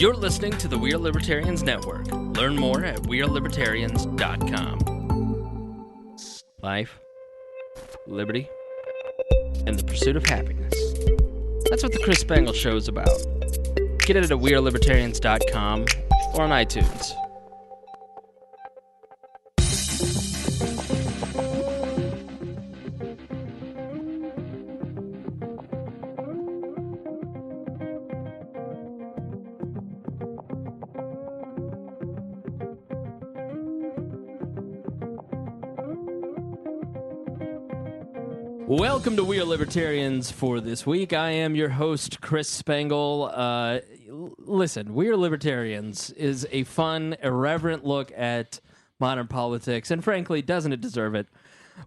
You're listening to the We Are Libertarians Network. Learn more at wearelibertarians.com. Life, liberty, and the pursuit of happiness. That's what the Chris Spangle Show is about. Get it at wearelibertarians.com or on iTunes. Welcome to We Are Libertarians for this week. I am your host, Chris Spangle. Listen, We Are Libertarians is a fun, irreverent look at modern politics, and frankly, doesn't it deserve it?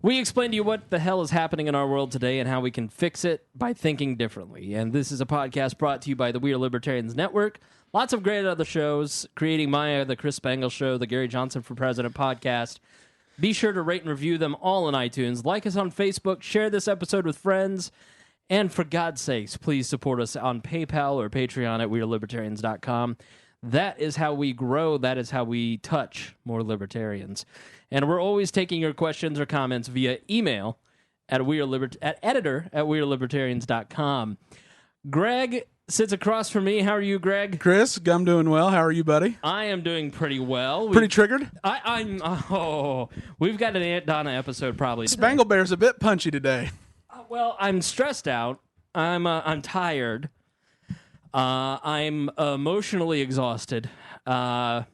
We explain to you what the hell is happening in our world today and how we can fix it by thinking differently. And this is a podcast brought to you by the We Are Libertarians Network. Lots of great other shows, creating the Chris Spangle Show, the Gary Johnson for President podcast. Be sure to rate and review them all on iTunes. Like us on Facebook. Share this episode with friends. And for God's sakes, please support us on PayPal or Patreon at wearelibertarians.com. That is how we grow. That is how we touch more libertarians. And we're always taking your questions or comments via email at editor at wearelibertarians.com. Greg sits across from me. How are you, Greg? Chris, I'm doing well. How are you, buddy? I am doing pretty well. Pretty triggered? We've got an Aunt Donna episode probably today. Spangle Bear's a bit punchy today. Well, I'm stressed out. I'm tired. I'm emotionally exhausted. I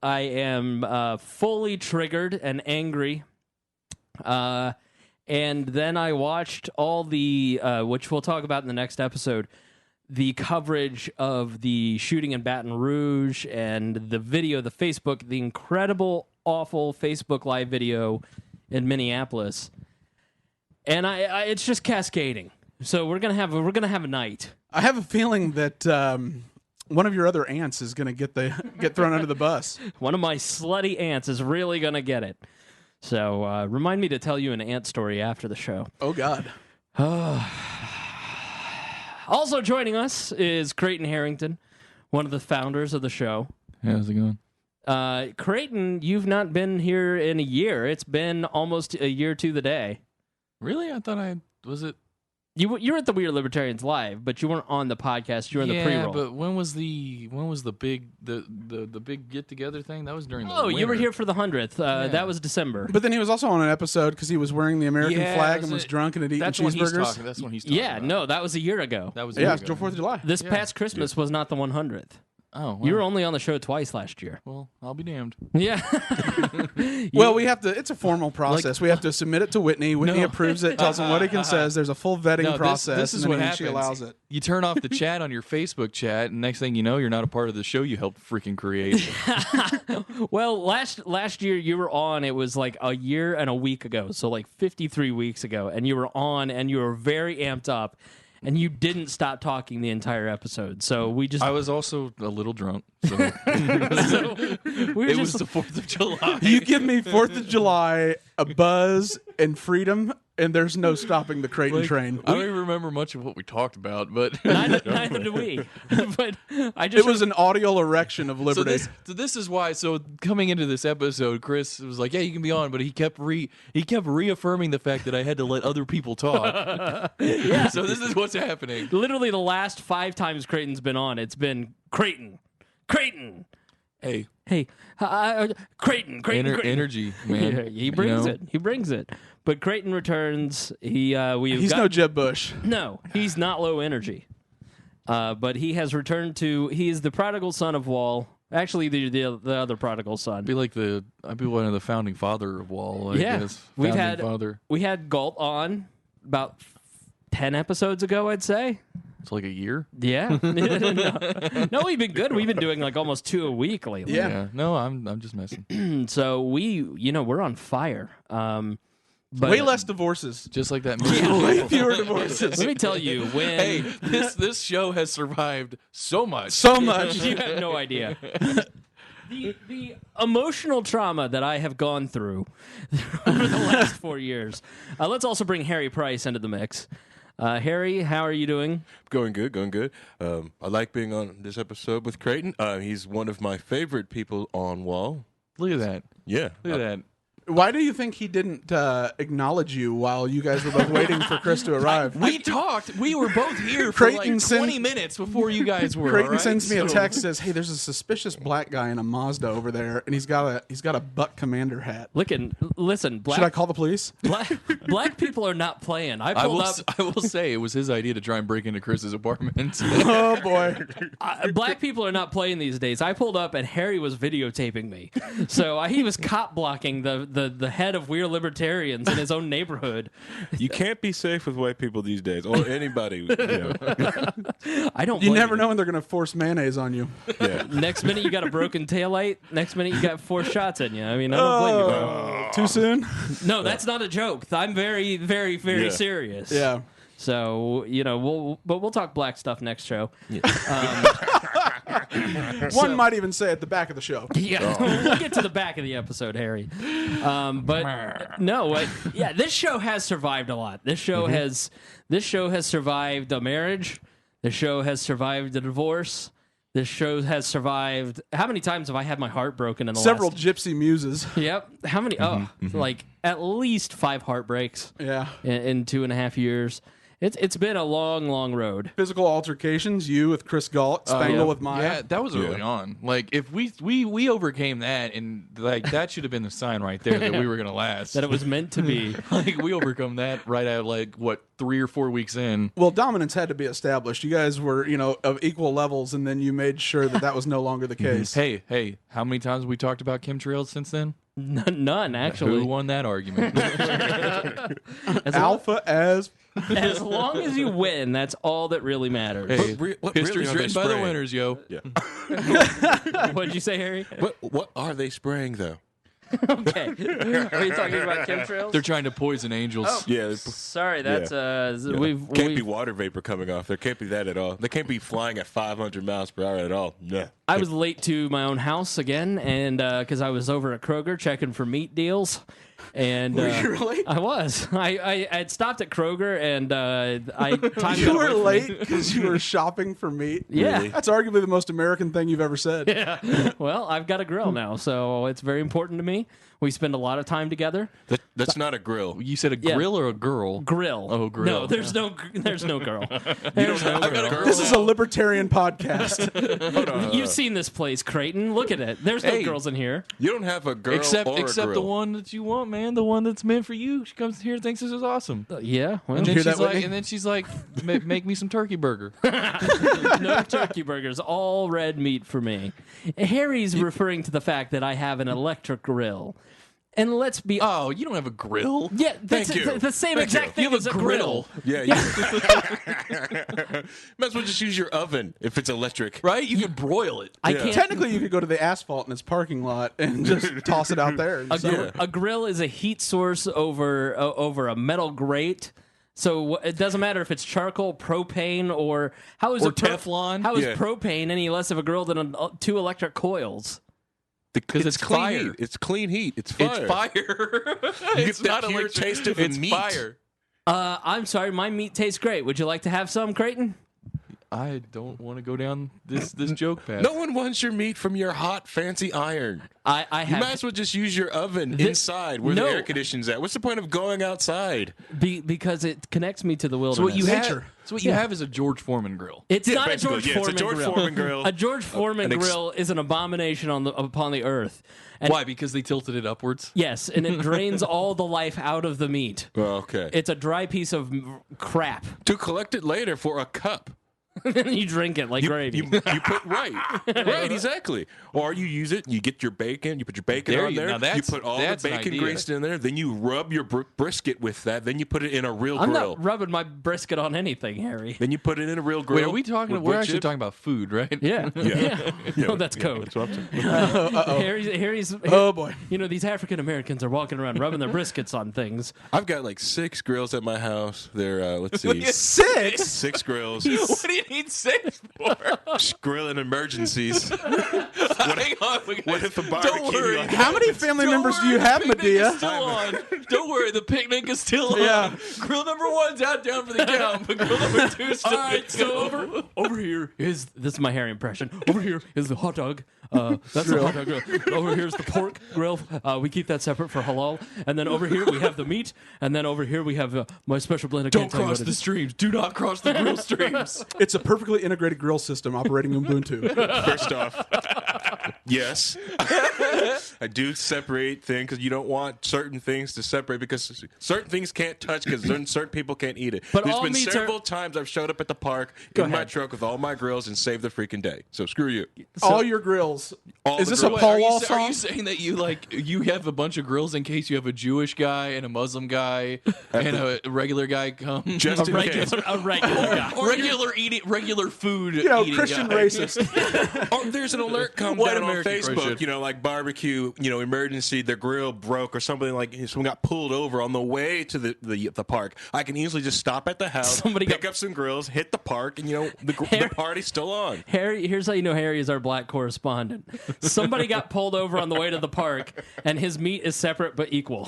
am fully triggered and angry. And then I watched all the, which we'll talk about in the next episode, the coverage of the shooting in Baton Rouge and the video, the incredible, awful Facebook Live video in Minneapolis. And it's just cascading. So we're gonna have a night. I have a feeling that one of your other aunts is gonna get thrown under the bus. One of my slutty aunts is really gonna get it. So remind me to tell you an aunt story after the show. Oh God. Also joining us is Creighton Harrington, one of the founders of the show. Hey, how's it going? Creighton, you've not been here in a year. It's been almost a year to the day. Really? I thought was it? You were at the We Are Libertarians Live, but you weren't on the podcast. You were in the pre-roll. Yeah, but when was the big big get together thing? That was during the winter. You were here for the 100th. That was December. But then he was also on an episode because he was wearing the American flag and was drunk and had eaten cheeseburgers. That's when he's talking. Yeah, about. No, that was a year ago. That was it was 4th of July. This past Christmas was not the 100th. Oh, well. You were only on the show twice last year. Well, I'll be damned. Yeah. Well, we have to. It's a formal process. We have to submit it to Whitney. Whitney approves it, tells him what he can says. There's a full vetting process. This is and what then happens. She allows it. You turn off the chat on your Facebook chat, and next thing you know, you're not a part of the show you helped freaking create. Well, last year you were on. It was like a year and a week ago, so like 53 weeks ago, and you were on, and you were very amped up. And you didn't stop talking the entire episode, so we just... I was also a little drunk, so... was the 4th of July. You give me 4th of July, a buzz, and freedom, and there's no stopping the Creighton train. I don't even remember much of what we talked about, but... neither do we. But it was an audial erection of liberty. So this is why, coming into this episode, Chris was like, yeah, you can be on, but he kept reaffirming the fact that I had to let other people talk. Yeah. So this is what's happening. Literally the last 5 times Creighton's been on, it's been Creighton. Hey, Creighton. Energy, man. He brings it. He brings it. But Creighton returns. He's no Jeb Bush. No, he's not low energy. But he has returned to. He is the prodigal son of Wall. Actually, the other prodigal son. I'd be one of the founding father of Wall. I guess. We had Galt on about 10 episodes ago, I'd say. It's like a year? Yeah. No, we've been good. We've been doing like almost 2 a week lately. Yeah. No, I'm just messing. So we're on fire. But way less divorces. Just like that movie. Way fewer divorces. Let me tell you, Hey, this show has survived so much. So much. You have no idea. The emotional trauma that I have gone through over the last 4 years. Let's also bring Harry Price into the mix. Harry, how are you doing? Going good, going good. I like being on this episode with Creighton. He's one of my favorite people on Wall. Look at that. Yeah. Look at that. Why do you think he didn't acknowledge you while you guys were both waiting for Chris to arrive? We talked. We were both here for like 20 minutes before you guys were. Creighton sends me a text, says, "Hey, there's a suspicious black guy in a Mazda over there, and he's got a Buck Commander hat. Listen, Should I call the police?" Black people are not playing. I will say it was his idea to try and break into Chris's apartment. Oh boy, black people are not playing these days. I pulled up and Harry was videotaping me, so he was cop blocking the head of We're Libertarians in his own neighborhood. You can't be safe with white people these days, or anybody. I don't. You never know when they're going to force mayonnaise on you. Yeah. Next minute you got a broken taillight. Next minute you got 4 shots in you. I mean, I don't blame you, bro. Too soon? No, that's not a joke. I'm very, very, very serious. Yeah. So we'll talk black stuff next show. Yeah. One might even say at the back of the show. Yeah, we'll get to the back of the episode, Harry. But no, this show has survived a lot. This show has survived a marriage. This show has survived a divorce. This show has survived. How many times have I had my heart broken in the Several last... gypsy muses. Yep. How many? Like at least 5 heartbreaks. Yeah. In 2.5 years. It's been a long, long road. Physical altercations, you with Chris Galt, Spangle with Maya. Yeah, that was early on. Like, if we overcame that, and like that should have been the sign right there that we were gonna last. That it was meant to be. Like, we overcome that right at like what 3 or 4 weeks in. Well, dominance had to be established. You guys were, of equal levels, and then you made sure that was no longer the case. Hey, how many times have we talked about chemtrails since then? None, actually. Who won that argument? Alpha as As long as you win, that's all that really matters. Hey, history's written by the winners, yo. Yeah. What'd you say, Harry? What are they spraying though? Okay. Are you talking about chemtrails? They're trying to poison angels. Oh, Yeah. sorry, that's Can't be water vapor coming off. There can't be that at all. They can't be flying at 500 miles per hour at all. No. I was late to my own house again, and because I was over at Kroger checking for meat deals. And were you really? I was. I had stopped at Kroger, and time you got were away from me. late because you were shopping for meat. Yeah. Really? That's arguably the most American thing you've ever said. Yeah. Well, I've got a grill now, so it's very important to me. We spend a lot of time together. That's not a grill. You said a grill or a girl? Grill. Oh, grill. No, there's no girl. There's no girl. This is a libertarian podcast. Hold on. You've seen this place, Creighton. Look at it. There's no girls in here. You don't have a girl Except or a grill. the one that you want, man. The one that's meant for you. She comes here and thinks this is awesome. Yeah. Well, And then, hear she's that, like, Whitney? and then she's like, make me some turkey burger. no turkey burgers. All red meat for me. Harry's referring to the fact that I have an electric grill. And let's be... Oh, you don't have a grill? Yeah, that's Thank you. the same Thank exact you. thing You have as a grill. Yeah. Might as well just use your oven if it's electric. Right? You can broil it. I Yeah. can't... Technically, you could go to the asphalt in its parking lot and just toss it out there. A grill is a heat source over a metal grate. So it doesn't matter if it's charcoal, propane, or... How is Teflon. How is Yeah. propane any less of a grill than 2 electric coils? Because it's clean fire. heat. It's clean heat. It's fire. It's fire. You It's get that not pure electric. taste of It's meat. fire. I'm sorry, my meat tastes great. Would you like to have some, Creighton? I don't want to go down this joke path. No one wants your meat from your hot, fancy iron. I You have might as well just use your oven inside where No. the air conditioning's at. What's the point of going outside? because it connects me to the So wilderness. what you Nature. have is a George Foreman grill. It's Yeah, not a basically, George yeah, Foreman it's a George grill. Foreman grill. A George Foreman grill is an abomination upon the earth. And Why? Because they tilted it upwards? yes, and it drains all the life out of the meat. Well, okay. It's a dry piece of crap. To collect it later for a cup. And you drink it like gravy. You put right, exactly. Or you use it. You get your bacon. You put your bacon There on you- there. now that's- you put all the that's an bacon idea. grease in there. Then you rub your brisket with that. Then you put it in a real I'm grill. not rubbing my brisket on anything, Harry. Then you put it in a real grill. Wait, are we talking? with We're wood actually chip. talking about food, right? Yeah. Yeah. No, that's code. That's what I'm saying. Harry's Oh, boy. You know, these African Americans are walking around rubbing their briskets on things. I've got like 6 grills at my house. They're let's see, 6? 6 grills. What do you need safe for? Grilling emergencies. Hang on, What if the Don't barbecue? worry. How many family Don't members do worry, you have, the picnic Medea? is still on. Don't worry, the picnic is still on. Yeah. Grill number 1's out down for the count, but grill number 2 is still All right, so over here is this is my Harry impression. Over here is the hot dog. That's the hot dog grill. Over here's the pork grill. We keep that separate for halal. And then over here we have the meat. And then over here we have my special blend. Don't cross the streams. Do not cross the grill streams. It's a perfectly integrated grill system operating Ubuntu. First off, yes, I do separate things because you don't want certain things to separate because certain things can't touch because certain people can't eat it. But There's all been meats several times I've showed up at the park in my truck with all my grills and saved the freaking day. So screw you. All your grills. All Is the this a grills. Paul Are Wall you song? saying that you have a bunch of grills in case you have a Jewish guy and a Muslim guy and a regular guy come? Just in case. A regular guy. Regular food. Christian guy. racist. Or there's an alert come White down on American Facebook, Christian. like barbecue, emergency, their grill broke or something like someone got pulled over on the way to the park. I can easily just stop at the house, pick up some grills, hit the park, and the party's still on. Harry, here's how you know Harry is our black correspondent. Somebody got pulled over on the way to the park, and his meat is separate but equal.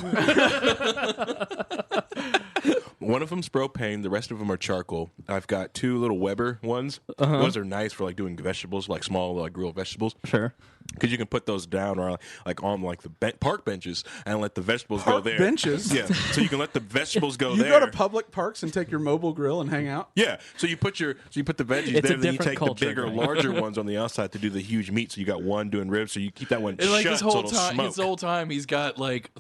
One of them's propane, the rest of them are charcoal. I've got 2 little Weber ones. Those are nice for doing vegetables, small grilled vegetables. Sure. Because you can put those down or on the park benches and let the vegetables go there. Benches? Yeah. So you can let the vegetables go You there. go to public parks and take your mobile grill and hang out? Yeah, so you put the veggies It's a there, then you different take culture, the bigger, right? larger ones on the outside to do the huge meat. So you got one doing ribs, so you keep that one And shut his so whole it'll time, smoke. he's got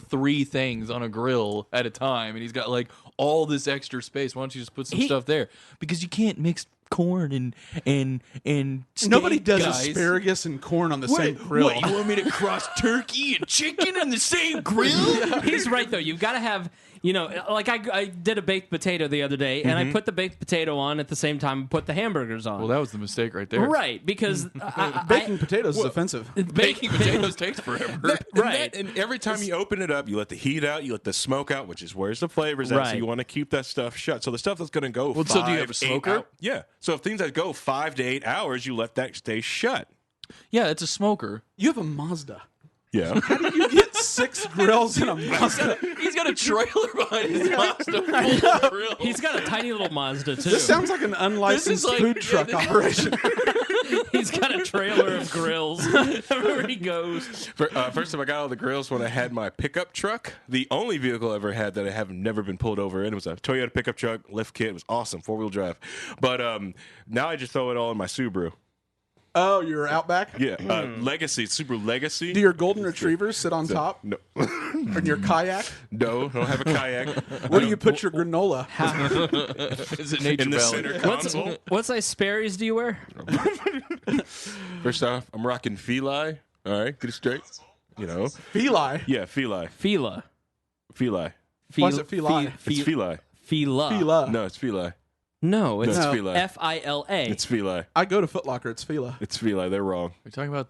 3 things on a grill at a time, and he's got all this extra space. Why don't you just put some stuff there? Because you can't mix corn and steak, Nobody does guys. asparagus and corn on the same grill. What, you want me to cross turkey and chicken on the same grill? He's right, though. You've got to have, I did a baked potato the other day, and I put the baked potato on at the same time and put the hamburgers on. Well, that was the mistake right there. Right, because Baking potatoes is offensive. Baking potatoes takes forever. Right. And every time you open it up, you let the heat out, you let the smoke out, which is where's the flavors at. Right. So you want to keep that stuff shut. So the stuff that's going to go so do you have a smoker? Yeah. So if things that go 5 to 8 hours, you let that stay shut. Yeah, it's a smoker. You have a Mazda. Yeah. How do you get 6 grills in a Mazda? He's got a trailer behind his Mazda full of grill. he's got a tiny little Mazda, too. This sounds like an unlicensed food truck operation. He's got a trailer of grills everywhere he goes. First time I got all the grills when I had my pickup truck. The only vehicle I ever had that I have never been pulled over in. It was a Toyota pickup truck, lift kit. It was awesome, 4-wheel drive. But now I just throw it all in my Subaru. Oh, you're Outback? Yeah, Legacy, Subaru Legacy. Do your golden retrievers sit on top? No, In your kayak? no, I don't have a kayak. Where do you put your granola? Is it Nature In the Valley? center console. What size Sperry's do you wear? First off, I'm rocking Feli. All right, get it straight. Feli. Yeah, Feli. Fila. Feli. Why is it Feli? It's Feli. Fila. Fila. No, it's Feli. No, it's No, it's No. Feli. F-I-L-A. It's Feli. I go to Foot Locker. It's Fila. It's Feli. They're wrong. Are you talking about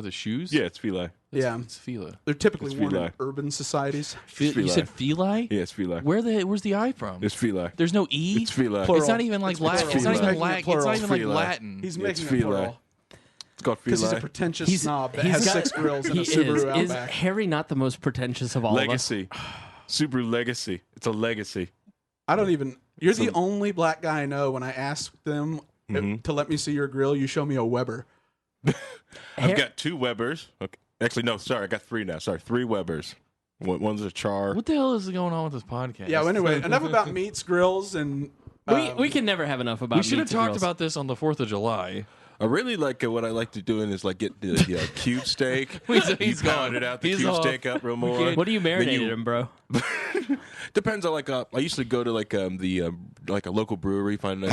the shoes? Yeah, it's Feli. Yeah. It's Fila. They're typically It's worn in Feli. urban societies. You Feli. said Feli? Yeah, it's Feli. Where's the I from? It's Feli. There's no E. It's Feli. Plural. It's not even like It's Latin. plural. It's not He's even making it Latin. It's plural. not even like Feli. Latin. He's It's making it Feli. plural. It's called Because he's a Feli. pretentious snob that has got- 6 grills and a he Subaru is Outback. Harry not the most pretentious of all of us? Legacy. Subaru Legacy. It's a legacy. I don't even. You're the only black guy I know. When I ask them to let me see your grill, you show me a Weber. I've got 2 Webers. Okay. Actually, no, sorry. I got 3 now. Sorry, 3 Webers. One's a Char. What the hell is going on with this podcast? Yeah. Well, anyway, enough about meats, grills, and We can never have enough about We should have meats and talked grills. about this on the 4th of July. I really like what I like to do is get the cube steak. He's You gone. pound it out, the He's cube off. steak up real more. can't- What do you Then marinate him, bro? Depends on I used to go to a local brewery, find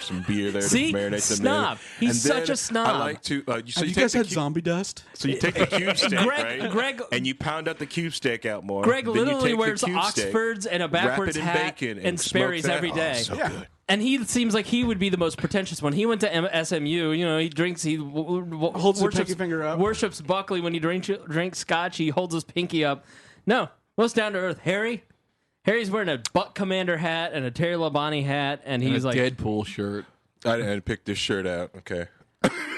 some beer there See? to marinate them Snob. in. He's And then such a snob. I like to. So have you you take guys the had cube, zombie dust? So you take the cube steak, right? Greg- and you pound out the cube steak out more. Greg Then you literally take the wears cube steak, Oxfords and a wrap it backwards in hat bacon and smoke Sperry's that. every day. Oh, so Yeah. good. And he seems like he would be the most pretentious one. He went to SMU. He drinks. He Holds his pinky finger up. Worships Buckley when he drinks scotch. He holds his pinky up. No, most down to earth. Harry's wearing a Buck Commander hat and a Terry Labonte hat, and he's a like, Deadpool shirt. I didn't pick this shirt out. Okay.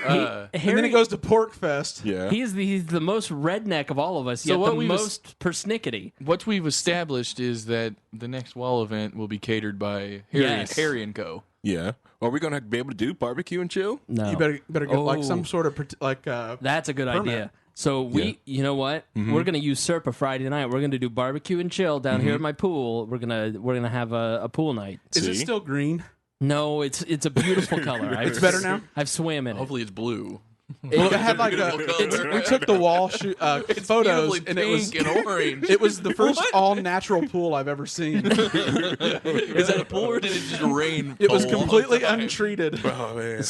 And then he goes to Pork Fest. Yeah. He's the most redneck of all of us, yet the most persnickety. What we've established is that the next wall event will be catered by Harry and Co. Yeah. Are we going to be able to do barbecue and chill? No. You better get like some sort of That's a good idea. So you know what? We're gonna usurp a Friday night. We're gonna do barbecue and chill down here at my pool. We're gonna have a pool night. Is it still green? No, it's a beautiful color. It's better now? I've swam in it. Hopefully it's blue. Well, it had like we took the wall photos and it was pink and orange. It was the first all natural pool I've ever seen. Is that a pool or did it just rain? It was completely untreated. Oh man.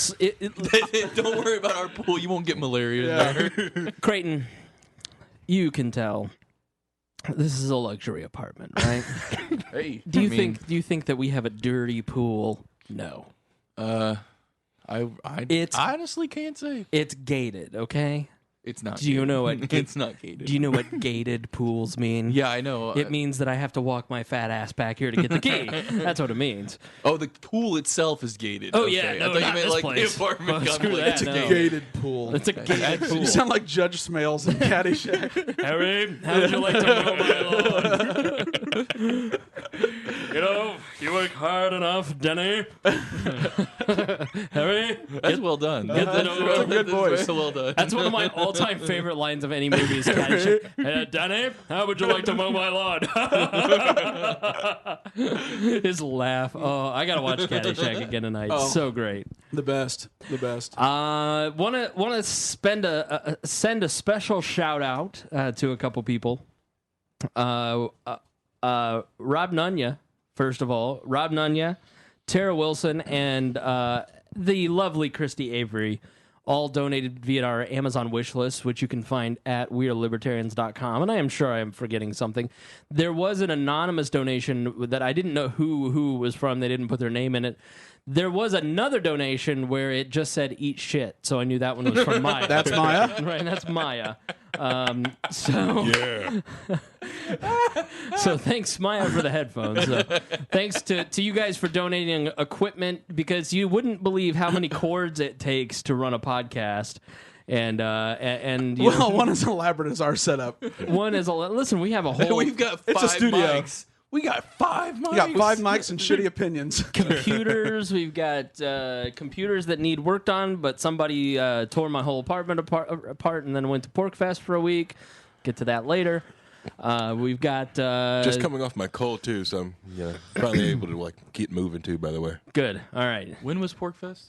Don't worry about our pool. You won't get malaria in there. Creighton, you can tell this is a luxury apartment, right? Hey, Do you think that we have a dirty pool? No. I honestly can't say. It's gated, okay? It's not. Do you know what? It's not gated. Do you know what gated pools mean? Yeah, I know. It means that I have to walk my fat ass back here to get the key. That's what it means. Oh, the pool itself is gated. Oh, okay. yeah, no, I thought not you meant this like place. the apartment Screw complex. that, no. Gated pool. It's a gated pool. You sound like Judge Smales in Caddyshack. Harry, how would you like to mow my lawn? You know, you work hard enough, Denny. Harry, That's well done. That's a good voice. Well done. that's one of my all-time favorite lines of any movie. Is Caddyshack. Denny, how would you like to mow my lawn? His laugh. Oh, I gotta watch Caddyshack again tonight. So great. The best. Want to send a special shout out to a couple people. Rob Nunya, first of all, Rob Nunya, Tara Wilson, and the lovely Christy Avery, all donated via our Amazon wish list, which you can find at wearelibertarians.com. And I am sure I am forgetting something. There was an anonymous donation that I didn't know who was from. They didn't put their name in it. There was another donation where it just said "eat shit," so I knew that one was from Maya. That's Maya? Right, that's Maya. Yeah. So thanks, Maya, for the headphones. Thanks to you guys for donating equipment, because you wouldn't believe how many cords it takes to run a podcast. And you know, Well, one as elaborate as our setup. one is listen. We have a whole. We've got 5 It's a studio. mics. We got 5 mics. You got 5 mics and shitty opinions. computers. We've got computers that need worked on, but somebody tore my whole apartment apart and then went to Pork Fest for a week. Get to that later. We've got Just coming off my cold too, so I'm finally able to keep moving too. By the way, good. All right. When was Pork Fest?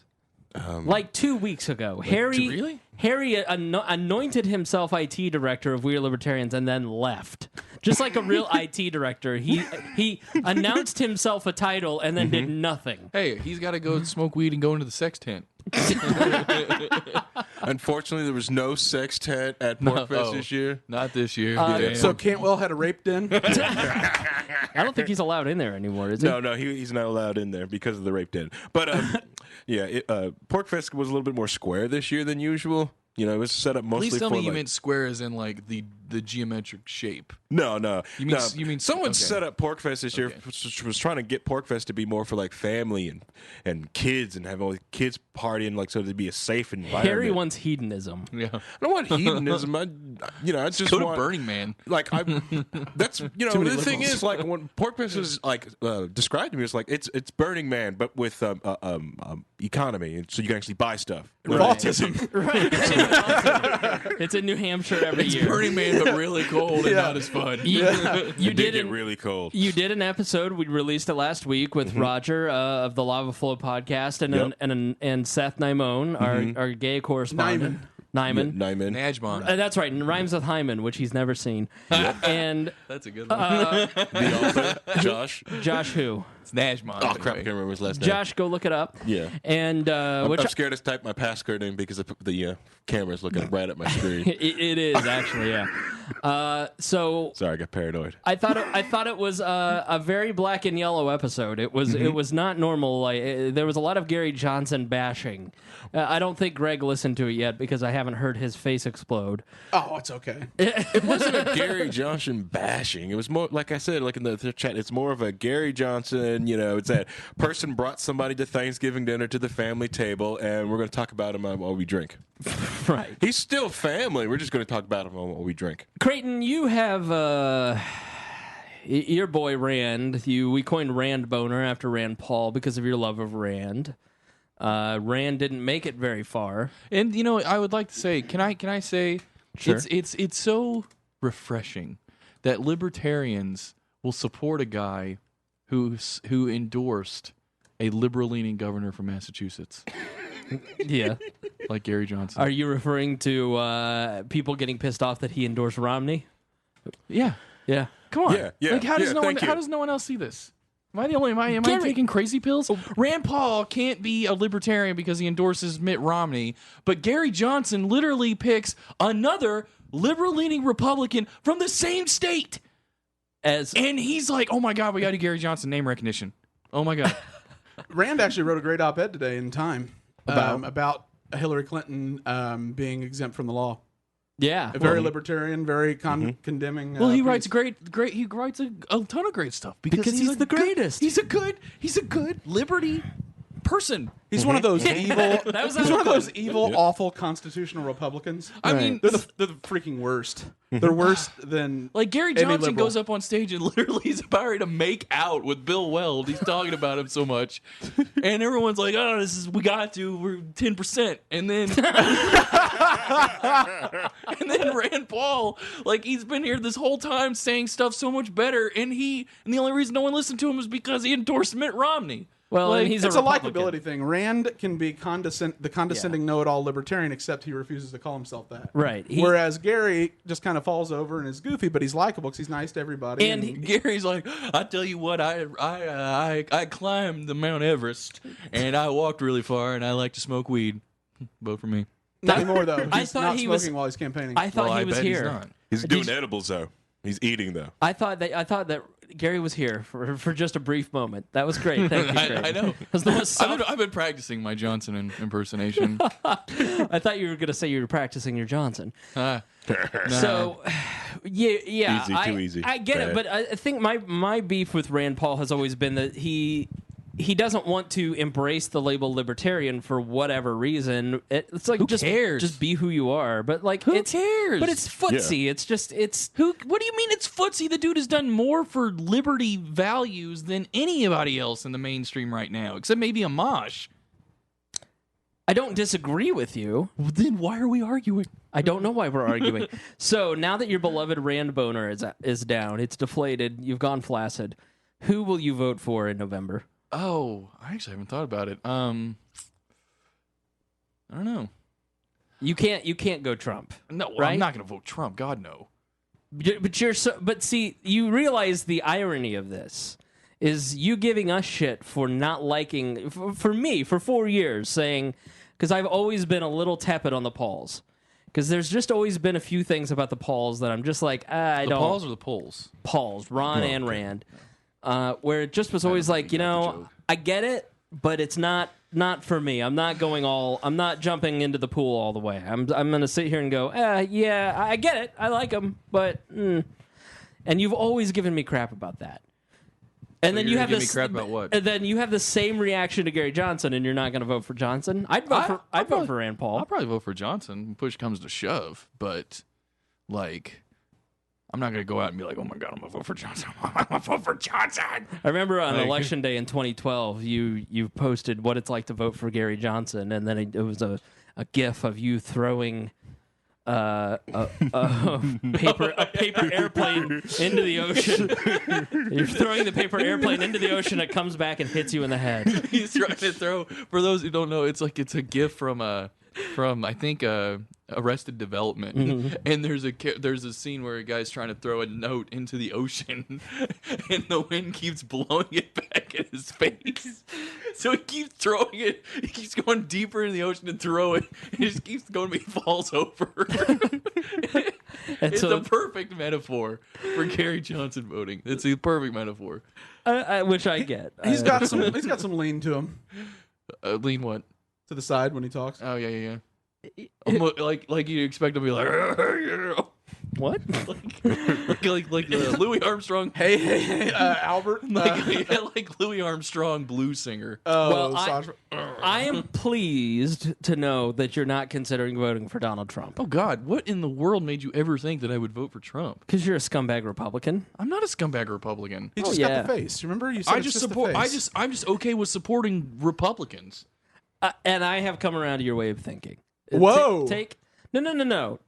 Like 2 weeks ago, Harry anointed himself IT director of We Are Libertarians and then left. Just like a real IT director, he announced himself a title and then did nothing. Hey, he's got to go smoke weed and go into the sex tent. unfortunately, there was no sex tent at Pork Fest this year. Not this year. So Cantwell had a rape den? I don't think he's allowed in there anymore, is he? No, he's not allowed in there because of the rape den. But Pork Fest was a little bit more square this year than usual. You know, it was set up mostly Please tell for me you meant square as in like the geometric shape. No. You mean someone okay. set up Pork Fest this year, which was trying to get Pork Fest to be more for like family and kids and have all the kids partying, like so to be a safe environment. Harry wants hedonism. Yeah. I don't want hedonism. I just Go to want Burning Man. Like that's the thing is like when Pork Fest was like described to me, it's like it's Burning Man but with economy, so you can actually buy stuff. With autism. Right. It's in New Hampshire every year. Burning Man, but really cold and not as fun. You It did did get really cold. You did an episode. We released it last week with Roger of the Lava Flow podcast and Seth Naimon, our gay correspondent. Nyman. Najmon. That's right. And rhymes with Hyman, which he's never seen. And That's a good one. The author, Josh who? It's Najmon. Oh crap! I can't remember his last name. Josh, go look it up. Yeah. And I'm scared to type my passcode in because the camera's looking right at my screen. it is actually, yeah. So sorry, I got paranoid. I thought it was a very black and yellow episode. It was not normal. There was a lot of Gary Johnson bashing. I don't think Greg listened to it yet because I haven't heard his face explode. Oh, it's okay. It wasn't a Gary Johnson bashing. It was more, like I said, like in the chat, it's more of a Gary Johnson then, it's that person brought somebody to Thanksgiving dinner to the family table, and we're going to talk about him while we drink. Right. He's still family. We're just going to talk about him while we drink. Creighton, you have your boy Rand. We coined Rand Boner after Rand Paul because of your love of Rand. Rand didn't make it very far. And I would like to say, can I say, sure. It's so refreshing that libertarians will support a guy who endorsed a liberal-leaning governor from Massachusetts. Yeah. Like Gary Johnson. Are you referring to people getting pissed off that he endorsed Romney? Yeah. Yeah. Come on. Yeah. Like, how does no one else see this? Am I the only? Am I taking crazy pills? Rand Paul can't be a libertarian because he endorses Mitt Romney, but Gary Johnson literally picks another liberal-leaning Republican from the same state. And he's like, oh my God, we got to do Gary Johnson name recognition. Oh my God. Rand actually wrote a great op-ed today in Time about Hillary Clinton being exempt from the law. Yeah. A very libertarian, very condemning. Well, he writes great. He writes a ton of great stuff because he's the greatest. He's a good liberty person. He's one of those evil. He's one of those evil, awful constitutional Republicans. I mean, they're the freaking worst. They're worse than like Gary Johnson goes up on stage and literally is about ready to make out with Bill Weld. He's talking about him so much, and everyone's like, "Oh, we're 10%," and then and then Rand Paul, like he's been here this whole time saying stuff so much better, and the only reason no one listened to him is because he endorsed Mitt Romney. Well, like, it's a Republican. likability thing. Rand can be the condescending know-it-all libertarian, except he refuses to call himself that. Right. Whereas Gary just kind of falls over and is goofy, but he's likable because he's nice to everybody. And Gary's like, I tell you what, I climbed the Mount Everest and I walked really far and I like to smoke weed. Vote for me. Not anymore though. I He's thought not he smoking was while he's campaigning. I thought he was here. He's doing edibles, though. He's eating, though. I thought that Gary was here for just a brief moment. That was great. Thank you, Craig. I know. I've been practicing my Johnson impersonation. I thought you were going to say you were practicing your Johnson. So, yeah. Easy, too easy. I get it, but I think my beef with Rand Paul has always been that he doesn't want to embrace the label libertarian for whatever reason. It's like, who cares? Just be who you are. But like, who cares? But it's footsie. Yeah. It's who? What do you mean it's footsie? The dude has done more for liberty values than anybody else in the mainstream right now, except maybe Amash. I don't disagree with you. Well, then why are we arguing? I don't know why we're arguing. So now that your beloved Rand Boner is down, it's deflated, you've gone flaccid, who will you vote for in November? Oh, I actually haven't thought about it. I don't know. You can't go Trump. No, well, right? I'm not going to vote Trump. God, no. But see, you realize the irony of this is you giving us shit for not liking, for me, for 4 years, saying, because I've always been a little tepid on the Pauls. Because there's just always been a few things about the Pauls that I'm just like, I don't. The Pauls or the Polls? Pauls, Ron and Rand. Where it just was always like, I get it, but it's not for me. I'm not jumping into the pool all the way. I'm going to sit here and go, yeah, I get it. I like them, but, And you've always given me crap about that. And so then you have this. Crap about what? And then you have the same reaction to Gary Johnson, and you're not going to vote for Johnson. I'd vote for Rand Paul. I'll probably vote for Johnson when push comes to shove, but like, I'm not going to go out and be like, oh my God, I'm going to vote for Johnson. I'm going to vote for Johnson. I remember on election day in 2012, you posted what it's like to vote for Gary Johnson, and then it was a GIF of you throwing a paper airplane into the ocean. You're throwing the paper airplane into the ocean. It comes back and hits you in the head. He's trying to throw. For those who don't know, it's a GIF from I think Arrested Development, and there's a scene where a guy's trying to throw a note into the ocean, and the wind keeps blowing it back in his face. So he keeps throwing it. He keeps going deeper in the ocean to throw it. He just keeps going, but he falls over. It's a perfect metaphor for Gary Johnson voting. It's a perfect metaphor, which I get. He's got some lean to him. Lean what? To the side when he talks. Oh yeah. Almost, like you expect him to be like, What? like Louis Armstrong. Hey, Albert. Like Louis Armstrong blues singer. Oh, Well, I am pleased to know that you're not considering voting for Donald Trump. Oh God, what in the world made you ever think that I would vote for Trump? Because you're a scumbag Republican. I'm not a scumbag Republican. he just got the face. Remember, you said I just support. I'm just okay with supporting Republicans. And I have come around to your way of thinking. Whoa. No.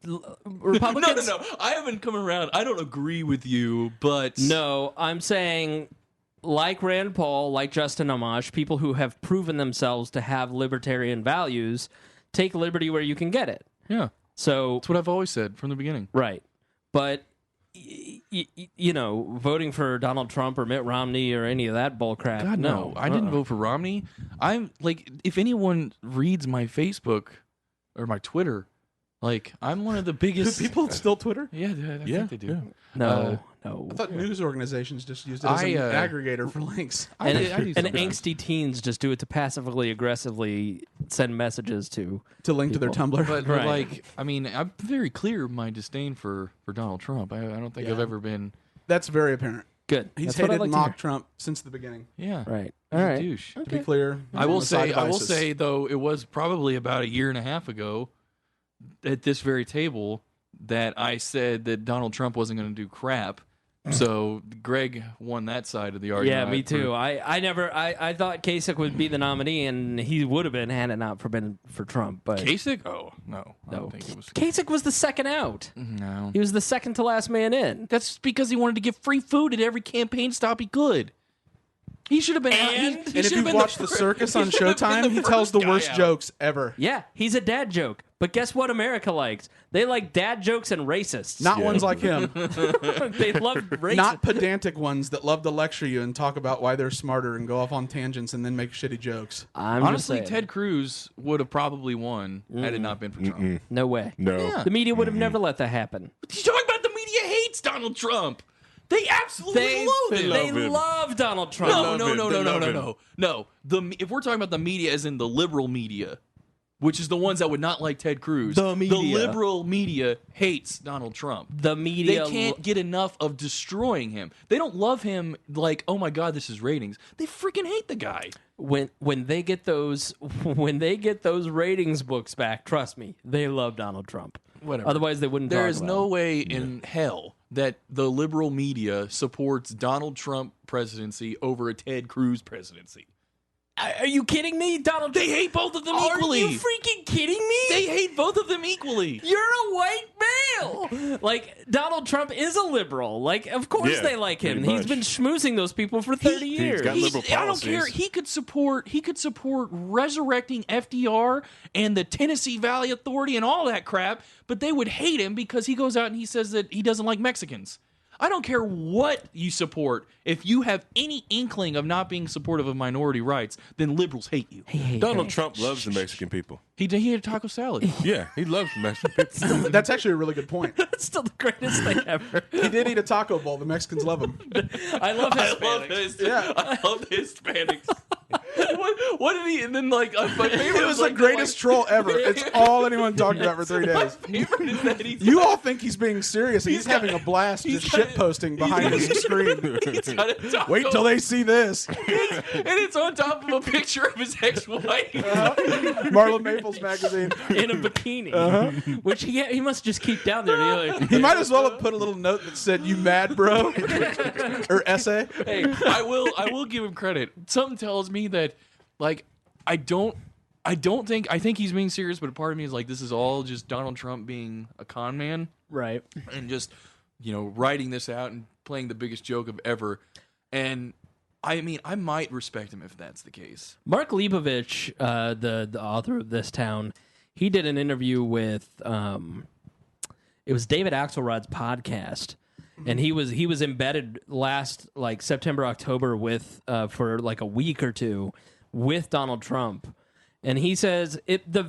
Republicans. No. I haven't come around. I don't agree with you, but No, I'm saying, like Rand Paul, like Justin Amash, people who have proven themselves to have libertarian values, take liberty where you can get it. yeah, So, that's what I've always said from the beginning. right. But, voting for Donald Trump or Mitt Romney or any of that bullcrap. God, no. I didn't vote for Romney. I'm like, if anyone reads my Facebook or my Twitter, like, I'm one of the biggest. Do people still Twitter? Yeah, I think they do. Yeah. No. I thought news organizations just used it as an aggregator for links. And I do sometimes. angsty teens just do it to passively aggressively send messages to link to their Tumblr. But Right. like, I mean, I'm very clear my disdain for Donald Trump. I don't think I've ever been. That's very apparent. good. He's That's what I'd hated like and to hear. mocked Trump since the beginning. Yeah. Right. He's All a right. douche. To be clear, I will side devices. say though, it was probably about a year and a half ago at this very table that I said that Donald Trump wasn't going to do crap. So Greg won that side of the argument. Yeah, me too. I thought Kasich would be the nominee, and he would have been had it not been for Trump. But Kasich? Oh no, I no, don't think it was. Kasich was the second out. No, He was the second to last man in. that's because he wanted to give free food at every campaign stop he could. He should have been. And if you watch The Circus on Showtime, he tells the worst jokes ever. Yeah, he's a dad joke. But guess what America likes? They like dad jokes and racists. Not ones like him. They love racists. Not pedantic ones that love to lecture you and talk about why they're smarter and go off on tangents and then make shitty jokes. Honestly, just saying. Ted Cruz would have probably won had it not been for Trump. No way. No. Yeah. The media would have never let that happen. He's talking about the media hates Donald Trump. They absolutely loathe him. They him. love Donald Trump. No. If we're talking about the media as in the liberal media, which is the ones that would not like Ted Cruz, The media. the liberal media hates Donald Trump. The media They can't get enough of destroying him. They don't love him like, oh my God, this is ratings. They freaking hate the guy. when they get those ratings books back, trust me, they love Donald Trump. Whatever. Otherwise, they wouldn't. There talk is about no him. way in hell that the liberal media supports Donald Trump presidency over a Ted Cruz presidency. Are you kidding me, Donald? They hate both of them equally. Are you freaking kidding me? They hate both of them equally. You're a white male. Like, Donald Trump is a liberal. Like, of course Yeah, they like him. pretty He's much. been schmoozing those people for 30 years. got liberal I don't care. policies. He could support resurrecting FDR and the Tennessee Valley Authority and all that crap, but they would hate him because he goes out and he says that he doesn't like Mexicans. I don't care what you support. If you have any inkling of not being supportive of minority rights, then liberals hate you. Donald Trump loves the Mexican people. He ate a taco salad. Yeah, he loves the Mexican people. That's actually a really good point. That's still the greatest thing ever. He did eat a taco bowl. The Mexicans love him. I love Hispanics. I love the Hispanics. what did he? And then my favorite It was like the greatest troll ever. It's all anyone talked about for 3 My days. favorite is that he's You all think he's being serious, and he's got- having a blast he's just got- shitposting behind his screen. he's got a taco. Wait till they see this. and it's on top of a picture of his ex-wife. Marlon Maples magazine. In a bikini, which he must just keep down there. He might as well have put a little note that said, "You mad, bro?" or essay. Hey, I will give him credit. Something tells me that, like, I think he's being serious, but a part of me is like, this is all just Donald Trump being a con man, Right. and just, writing this out and playing the biggest joke of ever. And I mean, I might respect him if that's the case. Mark Leibovich, the author of This Town, he did an interview with it was David Axelrod's podcast, and he was embedded last September, October with for like a week or two with Donald Trump, and he says the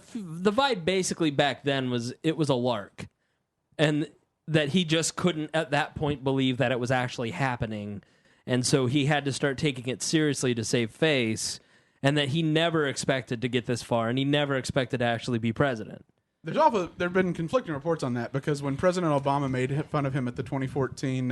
vibe basically back then was it was a lark, and that he just couldn't at that point believe that it was actually happening. And so he had to start taking it seriously to save face, and that he never expected to get this far, and he never expected to actually be president. there have been conflicting reports on that because when President Obama made fun of him at the 2014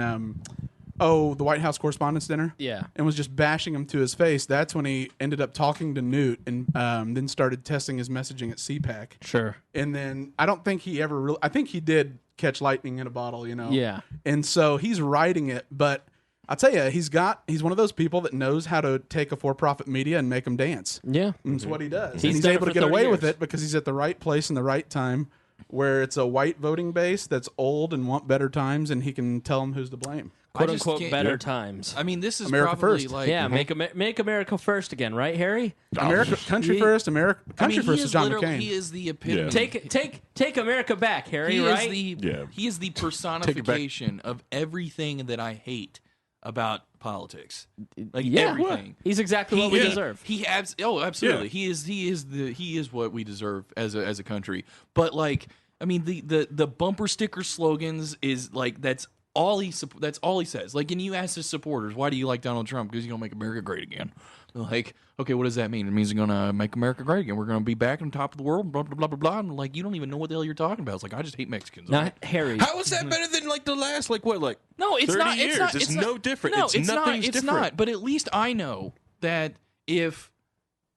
the White House Correspondents' Dinner, and was just bashing him to his face, that's when he ended up talking to Newt and then started testing his messaging at CPAC. Sure. And then I don't think he ever really. I think he did catch lightning in a bottle, Yeah. And so he's writing it, but I'll tell you, he's one of those people that knows how to take a for-profit media and make them dance. Yeah. And that's what he does. He's able to get away with it because he's at the right place in the right time, where it's a white voting base that's old and want better times, and he can tell them who's to blame. "Quote unquote better times." I mean, this is America probably first. like make America first again, right, Harry? Country first. Country first is John McCain. He is the epitome. Take America back, Harry. He is the personification of everything that I hate about politics. Like everything. He's exactly what we deserve. Absolutely. Yeah. He is what we deserve as a country. But like, I mean, the bumper sticker slogans is like that's all he says. Like, and you ask his supporters, why do you like Donald Trump? Because he's gonna make America great again. Like, okay, what does that mean? It means he's gonna make America great again. We're gonna be back on top of the world. Blah blah blah blah blah. And like, you don't even know what the hell you're talking about. It's like, I just hate Mexicans. Not Harry. How is that better than like the last No, it's 30 not. years? It's no different. No, it's nothing's It's different. not. But at least I know that if,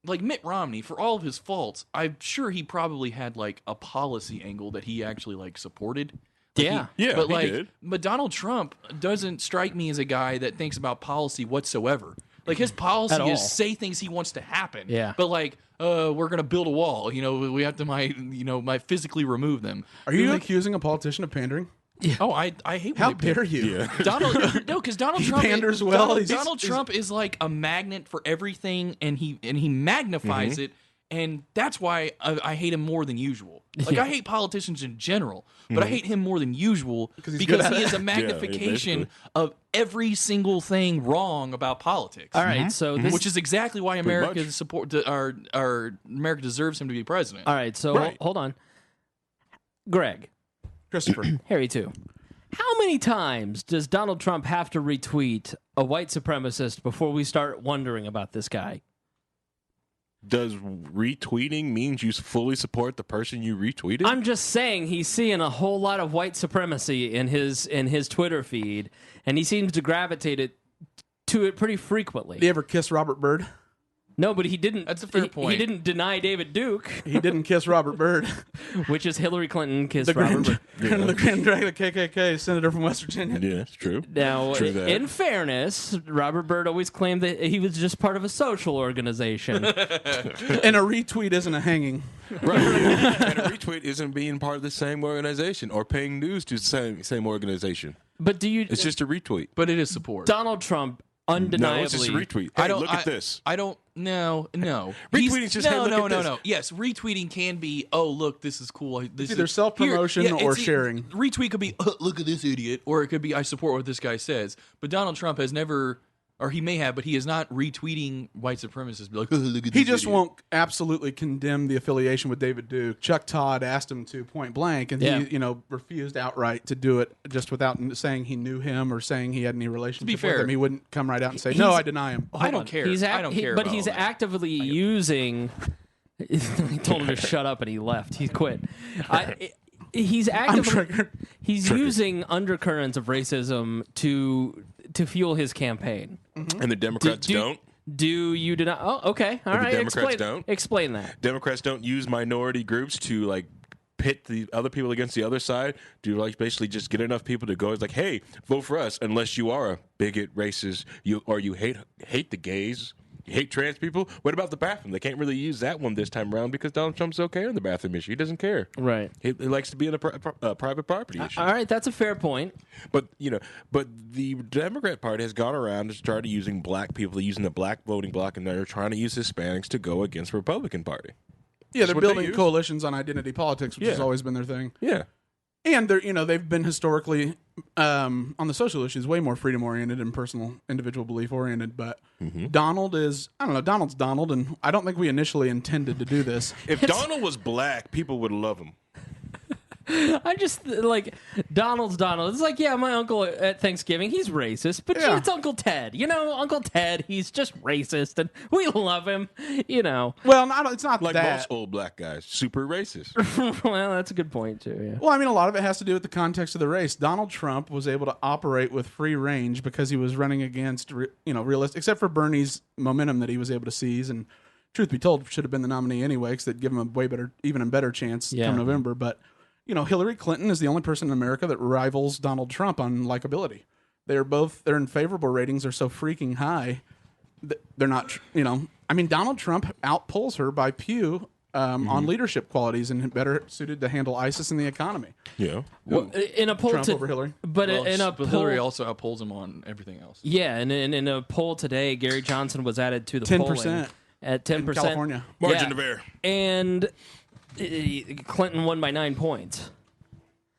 like Mitt Romney, for all of his faults, I'm sure he probably had like a policy angle that he actually like supported. But he like, did. But Donald Trump doesn't strike me as a guy that thinks about policy whatsoever. Like, his policy is say things he wants to happen. Yeah. But like, we're gonna build a wall. You know, we have to physically remove them. Are you accusing a politician of pandering? Yeah. Oh, I hate. How dare you? Yeah. Because Donald Trump panders well. Donald Trump is like a magnet for everything, and he magnifies it, and that's why I hate him more than usual. Like, I hate politicians in general, but I hate him more than usual because he is a magnification of every single thing wrong about politics. All right, so which is exactly why America America deserves him to be president. All right, so hold on, Greg, Christopher, Harry too. How many times does Donald Trump have to retweet a white supremacist before we start wondering about this guy? Does retweeting means you fully support the person you retweeted? I'm just saying he's seeing a whole lot of white supremacy in his Twitter feed, and he seems to gravitate to it pretty frequently. Did he ever kiss Robert Byrd? No, but he didn't. That's a fair point. He didn't deny David Duke. He didn't kiss Robert Byrd. Which is Hillary Clinton kissed Robert Byrd. The Grand Dragon, the KKK senator from West Virginia. Yeah, it's true. Now, in fairness, Robert Byrd always claimed that he was just part of a social organization. And a retweet isn't a hanging. Right. And a retweet isn't being part of the same organization or paying dues to the same organization. But It's just a retweet. But it is support. Donald Trump undeniably. No, it's just a retweet. Hey, look at this. I don't. No. Retweeting is just hey, look at this. No. Yes, retweeting can be. Oh, look, this is cool. It's either self-promotion or sharing. Retweet could be, look at this idiot, or it could be, I support what this guy says. But Donald Trump has never, or he may have, but he is not retweeting white supremacists. Be like, look at this. He just idiot. won't absolutely condemn the affiliation with David Duke. Chuck Todd asked him to point blank, and he, refused outright to do it, just without saying he knew him or saying he had any relationship with him. He wouldn't come right out and say, "No, I deny him." I don't care. I don't care. But he's actively using. He told him to shut up, and he left. He quit. He's actively using undercurrents of racism to fuel his campaign. And the Democrats don't. Do you deny? Oh, okay. All right. The Democrats don't. Explain that. Democrats don't use minority groups to like pit the other people against the other side. Do like basically just get enough people to go? It's like, hey, vote for us unless you are a bigot, racist, you hate the gays. You hate trans people? What about the bathroom? They can't really use that one this time around because Donald Trump's okay on the bathroom issue. He doesn't care. Right. He likes to be on a private property issue. All right, that's a fair point. But the Democrat Party has gone around and started using black people, using the black voting bloc, and they're trying to use Hispanics to go against the Republican Party. Yeah, they're building coalitions on identity politics, which has always been their thing. Yeah. And they've been historically on the social issues way more freedom oriented and personal, individual belief oriented. But Donald is, I don't know, Donald's Donald, and I don't think we initially intended to do this. If Donald was black, people would love him. I just like Donald. It's like, yeah, my uncle at Thanksgiving, he's racist, but Yeah. it's Uncle Ted. Uncle Ted, he's just racist, and we love him. Well, it's not Like that. most old black guys, super racist. Well, that's a good point too. Yeah. Well, I mean, a lot of it has to do with the context of the race. Donald Trump was able to operate with free range because he was running against, realistic, except for Bernie's momentum that he was able to seize. And truth be told, should have been the nominee anyway, because they'd give him even a better chance come November. But, Hillary Clinton is the only person in America that rivals Donald Trump on likability. They're in favorable ratings. They're so freaking high. They're not, Donald Trump outpulls her by Pew on leadership qualities and better suited to handle ISIS and the economy. Yeah. Well, in a poll Trump over Hillary. But in a poll, Hillary also outpolls him on everything else. Yeah, and in a poll today, Gary Johnson was added to the 10%. polling at 10%. In California. Margin of error. And Clinton won by 9 points.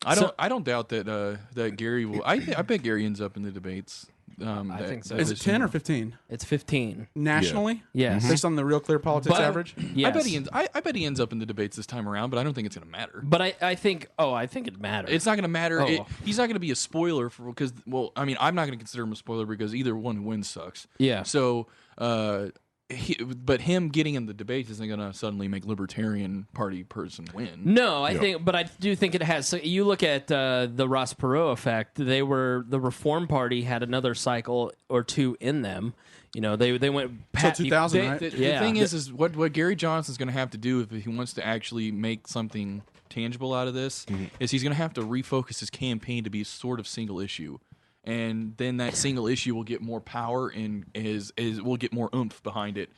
I don't doubt that Gary will. I bet Gary ends up in the debates. I think so. Is it 10 or 15? It's 15. Nationally? Yes. Based on the Real Clear Politics average? Yes. I bet he ends up in the debates this time around, but I don't think it's going to matter. But I think it matters. It's not going to matter. Oh. He's not going to be a spoiler because I'm not going to consider him a spoiler because either one who wins sucks. Yeah. So, but him getting in the debates isn't going to suddenly make Libertarian Party person win. No, I do think it has. So you look at the Ross Perot effect. The Reform Party had another cycle or two in them. They went past 2000, right? The thing is what Gary Johnson's going to have to do if he wants to actually make something tangible out of this is he's going to have to refocus his campaign to be sort of single issue. And then that single issue will get more power and will get more oomph behind it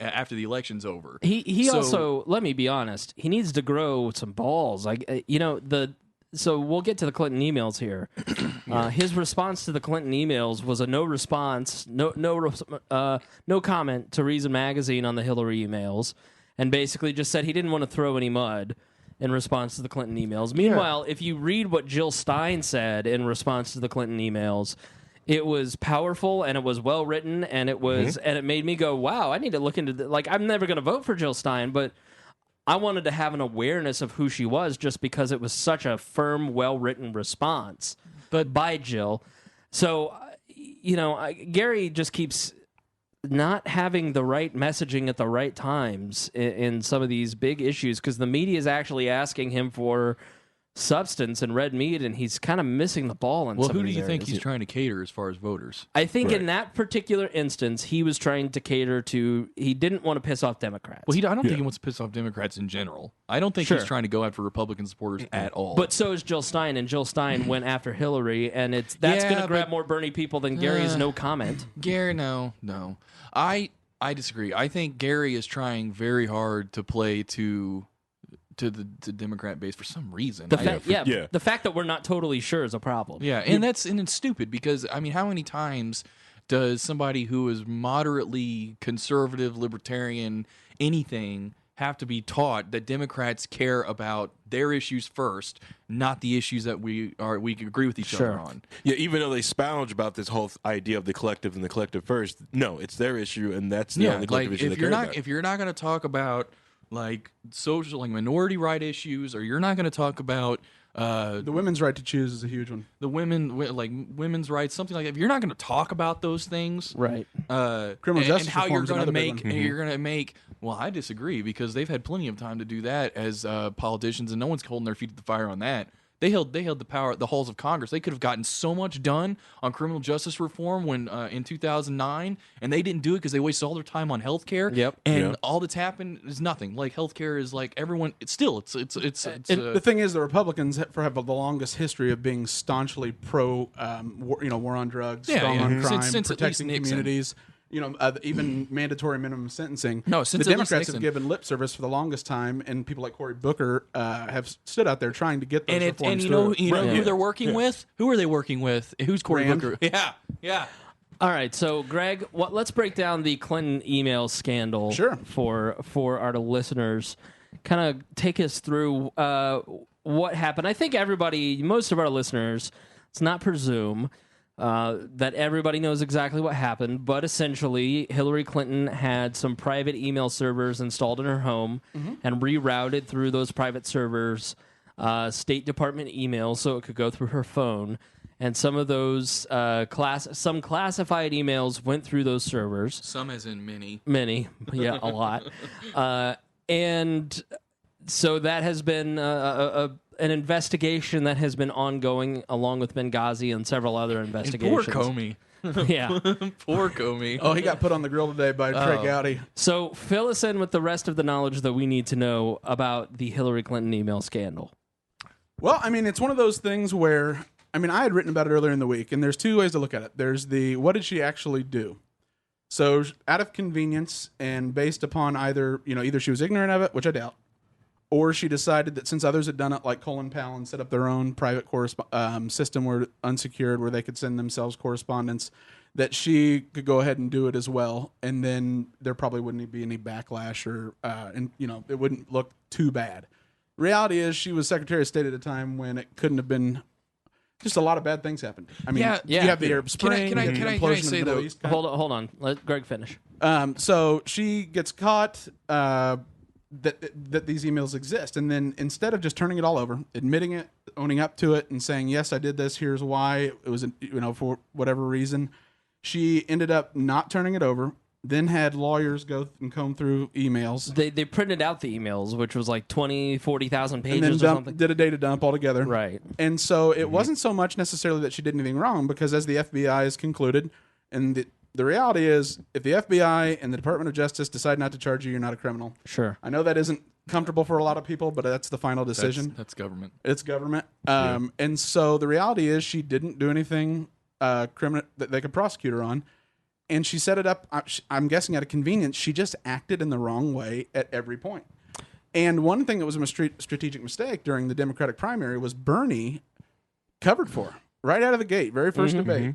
after the election's over. He also, let me be honest, he needs to grow some balls. So we'll get to the Clinton emails here. His response to the Clinton emails was a no response, no comment to Reason Magazine on the Hillary emails, and basically just said he didn't want to throw any mud in response to the Clinton emails. Meanwhile, if you read what Jill Stein said in response to the Clinton emails, it was powerful and it was well written and it was and it made me go, wow, I need to look into I'm never going to vote for Jill Stein, but I wanted to have an awareness of who she was just because it was such a firm, well written response, but by Jill. So, Gary just keeps not having the right messaging at the right times in some of these big issues because the media is actually asking him for substance and red meat, and he's kind of missing the ball in some of these who do you think areas. he's trying to cater as far as voters? I think in that particular instance, he was trying to cater to. He didn't want to piss off Democrats. Well, I don't think he wants to piss off Democrats in general. I don't think he's trying to go after Republican supporters at all. But so is Jill Stein, and Jill Stein went after Hillary, and that's going to grab more Bernie people than Gary's no comment. Gary, no. I disagree. I think Gary is trying very hard to play to the Democrat base for some reason. The fact that we're not totally sure is a problem. Yeah, and it's stupid because how many times does somebody who is moderately conservative, libertarian, anything have to be taught that Democrats care about their issues first, not the issues that we agree with each other on. Yeah, even though they spout about this whole idea of the collective and the collective first, no, it's their issue and that's the only collective issue they care about. If you're not going to talk about social, minority right issues, or you're not going to talk about the women's right to choose is a huge one. The women's rights, something like that. If you're not going to talk about those things, right? Criminal justice and how you're going to make. Well, I disagree because they've had plenty of time to do that as politicians, and no one's holding their feet to the fire on that. They held the power, the halls of Congress. They could have gotten so much done on criminal justice reform when in 2009, and they didn't do it because they wasted all their time on health care. Yep. And all that's happened is nothing. Health care is everyone. It's the thing is, the Republicans have the longest history of being staunchly pro, war on drugs, strong on crime, since protecting communities. Even mandatory minimum sentencing. No, since the Democrats have given lip service for the longest time, and people like Cory Booker have stood out there trying to get those reforms through. You know who they're working with? Who are they working with? Who's Cory Booker? Yeah. All right, so Greg, let's break down the Clinton email scandal for our listeners. Kind of take us through what happened. I think most of our listeners, let's not presume that everybody knows exactly what happened, but essentially Hillary Clinton had some private email servers installed in her home and rerouted through those private servers State Department emails so it could go through her phone. And some of those some classified emails went through those servers. Some as in many. Many, yeah, a lot. And so that has been an investigation that has been ongoing along with Benghazi and several other investigations. And poor Comey. Yeah. Poor Comey. Oh, he got put on the grill today by Trey Gowdy. So fill us in with the rest of the knowledge that we need to know about the Hillary Clinton email scandal. Well, I mean, it's one of those things where, I mean, I had written about it earlier in the week, and there's two ways to look at it. There's the, what did she actually do? So out of convenience and based upon either she was ignorant of it, which I doubt, or she decided that since others had done it, like Colin Powell, and set up their own private system where unsecured, where they could send themselves correspondence, that she could go ahead and do it as well, and then there probably wouldn't be any backlash, or it wouldn't look too bad. Reality is, she was Secretary of State at a time when it couldn't have been. Just a lot of bad things happened. I mean, you have the Arab Spring. Can I say though? Hold on. Let Greg finish. So she gets caught. That these emails exist, and then instead of just turning it all over, admitting it, owning up to it, and saying, yes, I did this, here's why, it was for whatever reason, she ended up not turning it over, then had lawyers go and comb through emails. They printed out the emails, which was like 40,000 pages, and then or something. Did a data dump altogether. Right. And so it wasn't so much necessarily that she did anything wrong, because as the FBI has concluded, and the reality is, if the FBI and the Department of Justice decide not to charge you, you're not a criminal. Sure. I know that isn't comfortable for a lot of people, but that's the final decision. That's government. It's government. And so the reality is, she didn't do anything criminal that they could prosecute her on. And she set it up, I'm guessing out of convenience, she just acted in the wrong way at every point. And one thing that was a strategic mistake during the Democratic primary was Bernie covered for her right out of the gate, very first debate.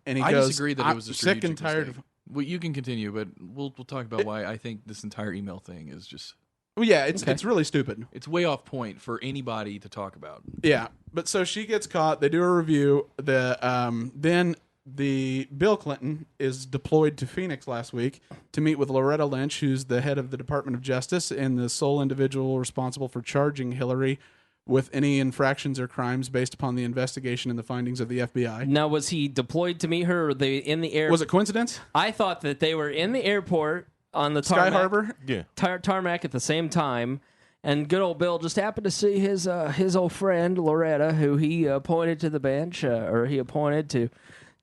And I disagree that it was a sick and tired. Well, you can continue, but we'll talk about why I think this entire email thing is just. Well, yeah, it's really stupid. It's way off point for anybody to talk about. Yeah, but so she gets caught. They do a review. Then the Bill Clinton is deployed to Phoenix last week to meet with Loretta Lynch, who's the head of the Department of Justice and the sole individual responsible for charging Hillary with any infractions or crimes based upon the investigation and the findings of the FBI. Now, was he deployed to meet her, or were they in the air? Was it coincidence? I thought that they were in the airport on the Sky Harbor, tarmac at the same time, and good old Bill just happened to see his old friend Loretta, who he appointed to the bench, or he appointed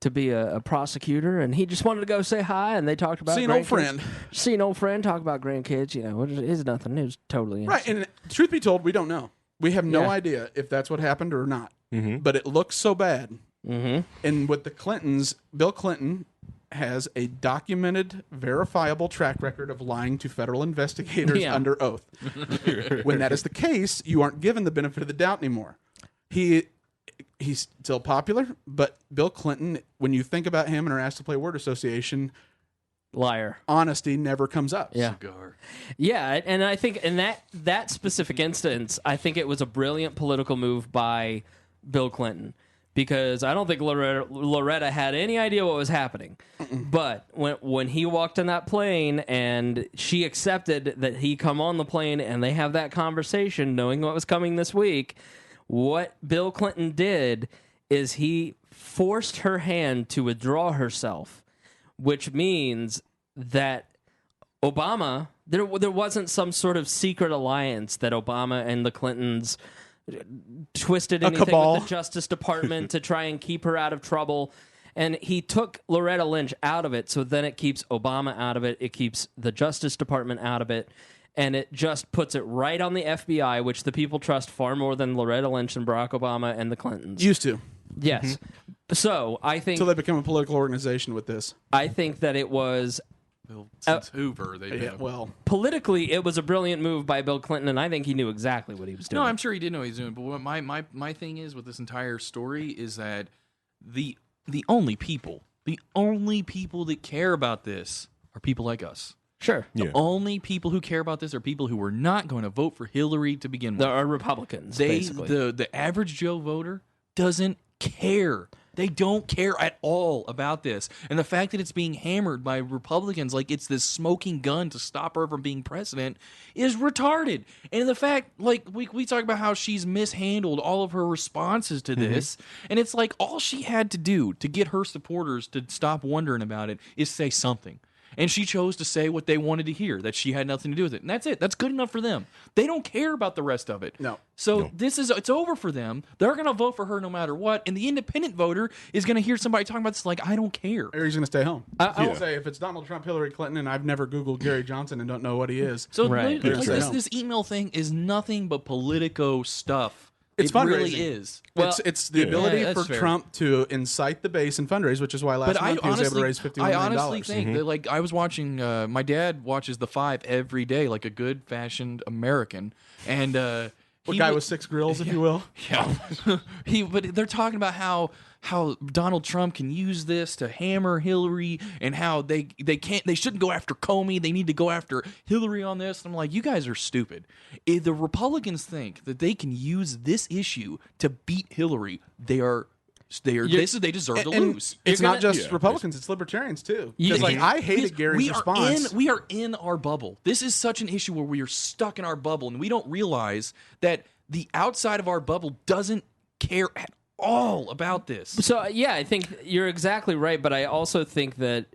to be a prosecutor, and he just wanted to go say hi, and they talked about see an old friend, talk about grandkids. It's nothing. It was totally right. And truth be told, we don't know. We have no idea if that's what happened or not. But it looks so bad. And with the Clintons, Bill Clinton has a documented, verifiable track record of lying to federal investigators under oath. When that is the case, you aren't given the benefit of the doubt anymore. He's still popular, but Bill Clinton, when you think about him and are asked to play word association, liar, honesty never comes up. Yeah, and I think in that specific instance, I think it was a brilliant political move by Bill Clinton, because I don't think Loretta had any idea what was happening. But when he walked on that plane and she accepted that he come on the plane and they have that conversation, knowing what was coming this week, what Bill Clinton did is he forced her hand to withdraw herself, which means that Obama, there wasn't some sort of secret alliance that Obama and the Clintons twisted anything with the Justice Department to try and keep her out of trouble. And he took Loretta Lynch out of it, so then it keeps Obama out of it, it keeps the Justice Department out of it, and it just puts it right on the FBI, which the people trust far more than Loretta Lynch and Barack Obama and the Clintons. Used to. Yes. So I think... Until they become a political organization with this. I think that it was... Since Hoover, they've been... well... Politically, it was a brilliant move by Bill Clinton, and I think he knew exactly what he was doing. No, I'm sure he did know what he was doing, but what my thing is with this entire story is that the only people that care about this are people like us. Sure. The only people who care about this are people who were not going to vote for Hillary to begin with. There are Republicans, basically. The average Joe voter doesn't care They don't care at all about this. And the fact that it's being hammered by Republicans like it's this smoking gun to stop her from being president is retarded. And the fact, like, we talk about how she's mishandled all of her responses to this, and it's like all she had to do to get her supporters to stop wondering about it is say something. And she chose to say what they wanted to hear, that she had nothing to do with it. And that's it. That's good enough for them. They don't care about the rest of it. No. So it's over for them. They're going to vote for her no matter what. And the independent voter is going to hear somebody talking about this like, I don't care. Or he's going to stay home. I will say, if it's Donald Trump, Hillary Clinton, and I've never Googled Gary Johnson and don't know what he is. So this email thing is nothing but Politico stuff. It really is. Well, it's the ability for Trump to incite the base and fundraise, which is why last month he was able to raise $51 million. I honestly think that, like, I was watching, my dad watches The Five every day, like a good-fashioned American. And what guy with 6 grills, if you will? Yeah. But they're talking about how Donald Trump can use this to hammer Hillary, and how they shouldn't go after Comey. They need to go after Hillary on this. And I'm like, you guys are stupid. If the Republicans think that they can use this issue to beat Hillary, they deserve to lose. It's not just Republicans; it's Libertarians too. Because I hated Gary's response. We are in our bubble. This is such an issue where we are stuck in our bubble, and we don't realize that the outside of our bubble doesn't care at all about this. So I think you're exactly right, but I also think that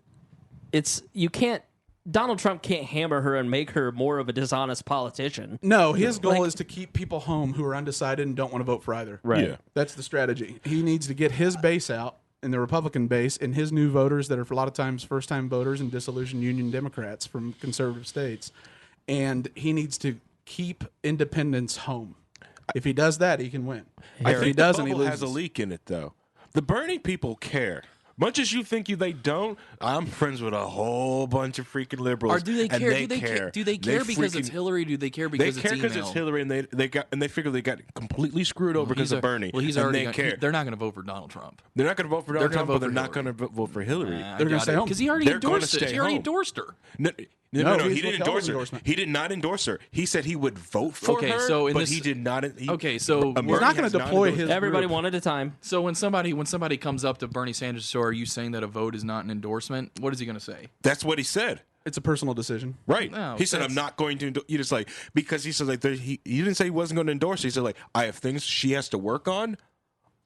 Donald Trump can't hammer her and make her more of a dishonest politician. No, his goal is to keep people home who are undecided and don't want to vote for either. Right. Yeah. That's the strategy. He needs to get his base out, in the Republican base, and his new voters that are a lot of times first-time voters and disillusioned Union Democrats from conservative states. And he needs to keep independents home. If he does that, he can win. If he doesn't, he loses. Has a leak in it, though. The Bernie people care. Much as you think they don't, I'm friends with a whole bunch of freaking liberals. Or do they care? Do they care because it's Hillary? Do they care because it's email? They care because it's Hillary, and they figure they got completely screwed over because of Bernie. Well, they're not going to vote for Donald Trump. They're not going to vote for Donald Trump, but they're not going to vote for Hillary. They're going to stay home because he already endorsed it. He already endorsed her. No, he didn't endorse her. He did not endorse her. He said he would vote for her, but he did not. So we're not going to deploy his. Everybody one at a time. So when somebody comes up to Bernie Sanders, so are you saying that a vote is not an endorsement? What is he going to say? That's what he said. It's a personal decision, right? No, he said, "I'm not going to." You just like because he said like he didn't say he wasn't going to endorse. He said like I have things she has to work on.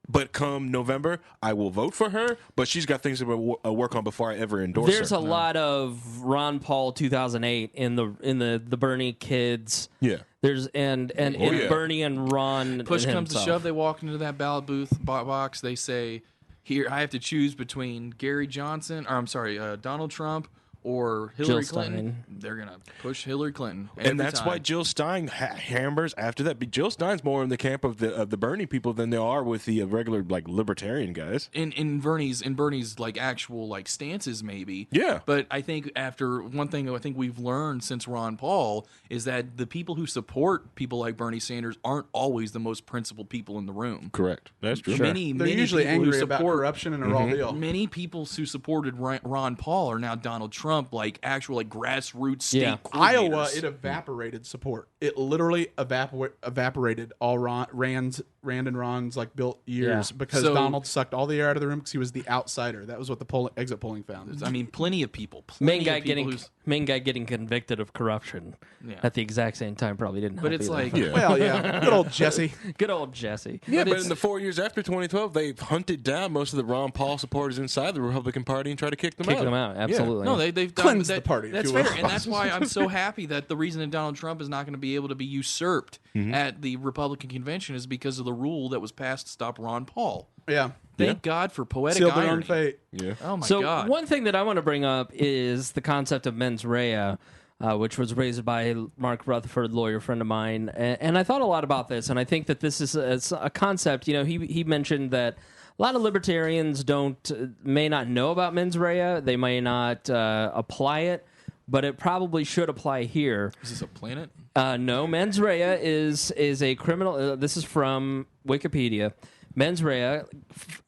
But come November, I will vote for her. But she's got things to work on before I ever endorse her. There's a lot of Ron Paul 2008 in the Bernie kids. Yeah. There's and Bernie and Ron. Push comes to shove, they walk into that ballot booth box. They say, "Here, I have to choose between Donald Trump." Or Hillary Clinton, they're going to push Hillary Clinton. And that's why Jill Stein hammers after that. But Jill Stein's more in the camp of the Bernie people than they are with the regular like libertarian guys. In Bernie's like actual like stances maybe. Yeah. But I think after one thing I think we've learned since Ron Paul is that the people who support people like Bernie Sanders aren't always the most principled people in the room. Correct. That's true. They're usually angry about corruption and a raw deal. Many people who supported Ron Paul are now Donald Trump. Like actual like grassroots state Iowa, it evaporated support. It literally evaporated all Rand and Ron's like built years because Donald sucked all the air out of the room because he was the outsider. That was what the exit polling found. I mean, plenty of people. Main guy getting convicted of corruption at the exact same time probably didn't help. But it's either. like, well, good old Jesse. Good old Jesse. Yeah, but in the 4 years after 2012, they hunted down most of the Ron Paul supporters inside the Republican Party and tried to kick them out. Absolutely. No, they've cleansed the party. That's fair, and that's why I'm so happy that the reason that Donald Trump is not going to be able to be usurped at the Republican convention is because of the rule that was passed to stop Ron Paul. Yeah. Thank God for poetic Sealed irony. their own fate. Yeah. Oh my God. So one thing that I want to bring up is the concept of mens rea, which was raised by Mark Rutherford, lawyer friend of mine, and I thought a lot about this, and I think that this is a concept. You know, he mentioned that a lot of libertarians may not know about mens rea, they may not apply it, but it probably should apply here. Is this a planet? No, mens rea is a criminal. This is from Wikipedia. Mens rea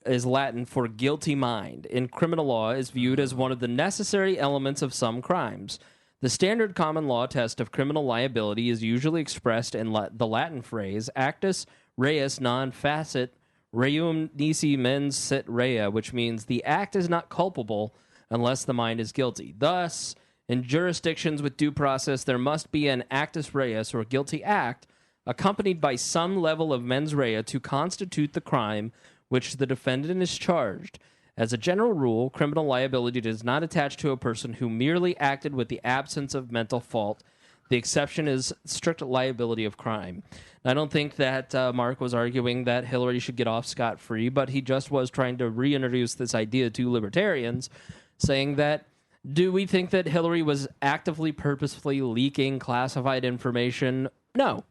is Latin for guilty mind. In criminal law, is viewed as one of the necessary elements of some crimes. The standard common law test of criminal liability is usually expressed in the Latin phrase actus reus non facit reum nisi mens sit rea, which means the act is not culpable unless the mind is guilty. Thus, in jurisdictions with due process, there must be an actus reus, or guilty act, accompanied by some level of mens rea to constitute the crime which the defendant is charged. As a general rule, criminal liability does not attach to a person who merely acted with the absence of mental fault. The exception is strict liability of crime. I don't think that Mark was arguing that Hillary should get off scot-free, but he just was trying to reintroduce this idea to libertarians, saying that, do we think that Hillary was actively, purposefully leaking classified information? No.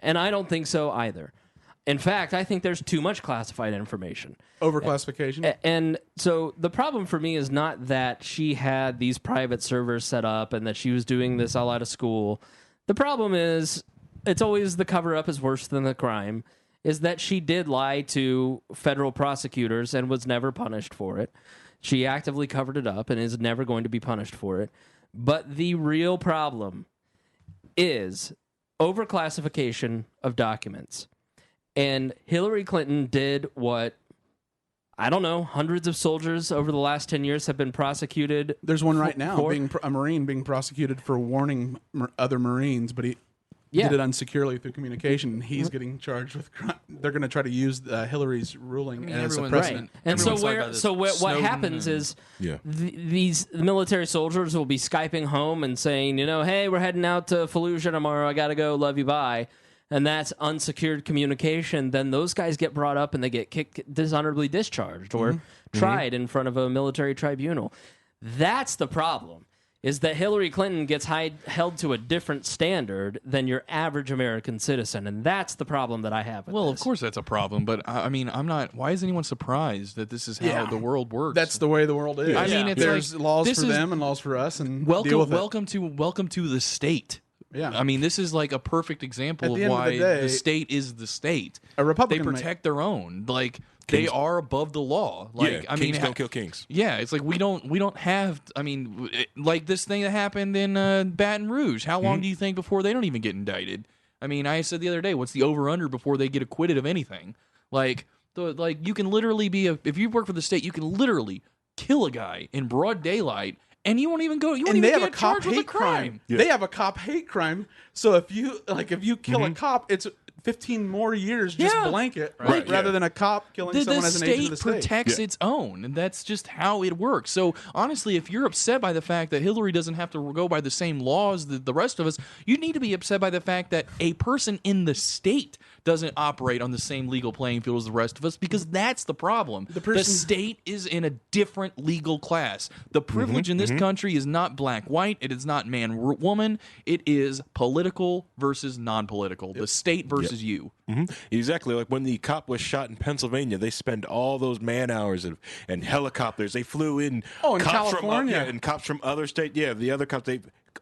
And I don't think so either. In fact, I think there's too much classified information. Overclassification? And so the problem for me is not that she had these private servers set up and that she was doing this all out of school. The problem is, it's always the cover-up is worse than the crime, is that she did lie to federal prosecutors and was never punished for it. She actively covered it up and is never going to be punished for it. But the real problem is overclassification of documents. And Hillary Clinton did what, I don't know, hundreds of soldiers over the last 10 years have been prosecuted. There's one right now, a Marine being prosecuted for warning other Marines, but he did it unsecurely through communication, and he's getting charged with crime. They're going to try to use Hillary's ruling as a precedent. Right. And so what happens is these military soldiers will be Skyping home and saying, hey, we're heading out to Fallujah tomorrow. I got to go. Love you. Bye. And that's unsecured communication. Then those guys get brought up and they get dishonorably discharged or tried in front of a military tribunal. That's the problem, is that Hillary Clinton gets held to a different standard than your average American citizen. And that's the problem that I have with this. Of course that's a problem. But, I mean, I'm not... Why is anyone surprised that this is how the world works? That's the way the world is. I mean, there's laws for them and laws for us. And welcome to the state. Yeah. I mean, this is like a perfect example of why the state is the state. A Republican they protect their own. Like, they are above the law. Like, I kings mean, don't kill kings. Yeah, it's like we don't have. I mean, like this thing that happened in Baton Rouge. How long do you think before they don't even get indicted? I mean, I said the other day, what's the over/under before they get acquitted of anything? Like, you can literally if you work for the state, you can literally kill a guy in broad daylight. And you won't even go. You won't even get charged with a crime. Yeah. They have a cop hate crime. So if you kill a cop, it's 15 more years just blanket, rather than a cop killing someone as an agent of the state. The state protects its own, and that's just how it works. So honestly, if you're upset by the fact that Hillary doesn't have to go by the same laws that the rest of us, you need to be upset by the fact that a person in the state doesn't operate on the same legal playing field as the rest of us, because that's the problem. The state is in a different legal class. The privilege in this country is not black-white. It is not man-woman. It is political versus non-political. The state versus you. Exactly. Like when the cop was shot in Pennsylvania, they spent all those man hours and helicopters. They flew in. In California. And cops from other states. Yeah, the other cops,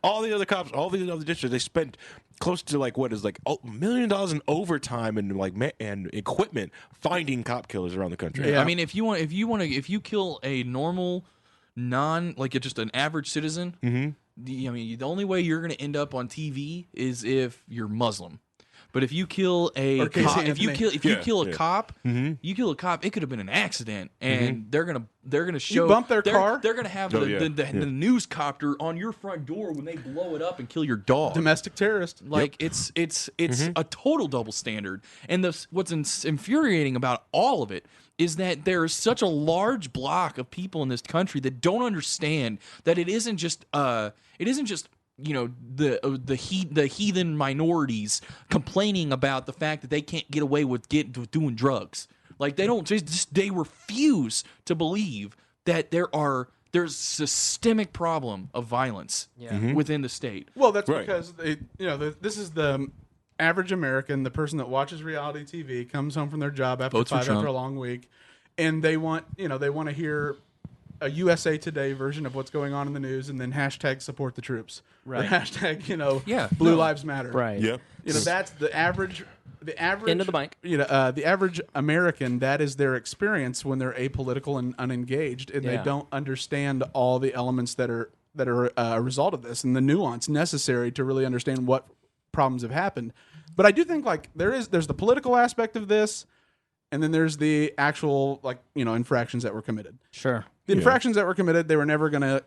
all the other districts, they spent close to $1 million in overtime and and equipment finding cop killers around the country. Yeah. I mean, if you kill a normal just an average citizen, the only way you're going to end up on TV is if you're Muslim. But if you kill a cop, you kill a cop, it could have been an accident, and they're gonna show you bump their car. They're gonna have the news copter on your front door when they blow it up and kill your dog. Domestic terrorist. It's a total double standard. And what's infuriating about all of it is that there is such a large block of people in this country that don't understand that it isn't just the heathen minorities complaining about the fact that they can't get away with doing drugs. Like, they refuse to believe that there's systemic problem of violence within the state. Well, that's because this is the average American, the person that watches reality TV, comes home from their job after a long week, and they want to hear a USA Today version of what's going on in the news, and then hashtag support the troops. Right. Or hashtag, Blue Lives Matter. Right. Yeah. That's the average into the mic. The average American, that is their experience when they're apolitical and unengaged, and they don't understand all the elements that are a result of this and the nuance necessary to really understand what problems have happened. But I do think there's the political aspect of this, and then there's the actual infractions that were committed. Sure. The infractions that were committed, they were never going to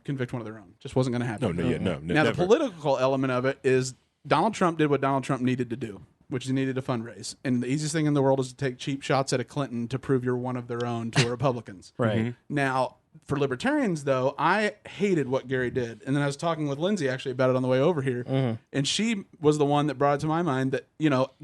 convict one of their own. Just wasn't going to happen. No. Now the political element of it is Donald Trump did what Donald Trump needed to do, which is he needed to fundraise. And the easiest thing in the world is to take cheap shots at a Clinton to prove you're one of their own to Republicans. Right. Mm-hmm. Now, for libertarians, though, I hated what Gary did. And then I was talking with Lindsay actually about it on the way over here. And she was the one that brought it to my mind that,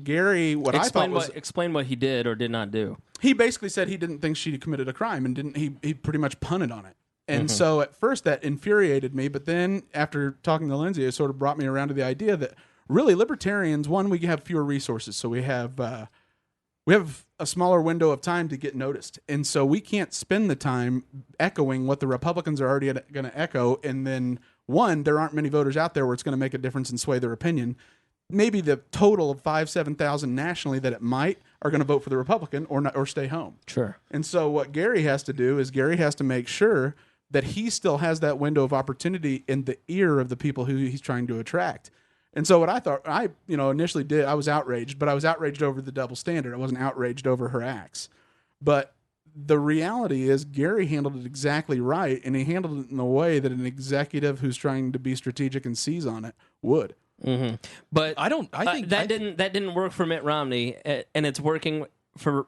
Gary, explain what he did or did not do. He basically said he didn't think she committed a crime and he pretty much punted on it. And so at first that infuriated me. But then after talking to Lindsay, it sort of brought me around to the idea that really libertarians, one, we have fewer resources. So we have a smaller window of time to get noticed. And so we can't spend the time echoing what the Republicans are already going to echo. And then, one, there aren't many voters out there where it's going to make a difference and sway their opinion. Maybe the total of 7,000 nationally that it might are going to vote for the Republican or stay home. Sure. And so what Gary has to do is Gary has to make sure that he still has that window of opportunity in the ear of the people who he's trying to attract. And so what I initially did, I was outraged, but I was outraged over the double standard. I wasn't outraged over her acts. But the reality is Gary handled it exactly right, and he handled it in a way that an executive who's trying to be strategic and seize on it would. Mm-hmm. But that didn't work for Mitt Romney, and it's working for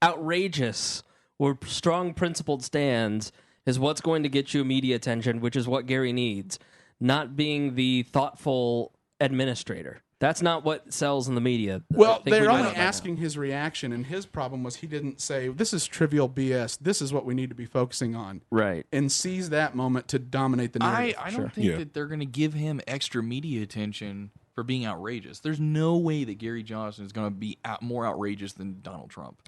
outrageous or strong principled stands is what's going to get you media attention, which is what Gary needs. Not being the thoughtful administrator. That's not what sells in the media. Well, they're only asking his reaction, and his problem was he didn't say, this is trivial BS. This is what we need to be focusing on. Right. And seize that moment to dominate the narrative. I don't think that they're going to give him extra media attention for being outrageous. There's no way that Gary Johnson is going to be more outrageous than Donald Trump.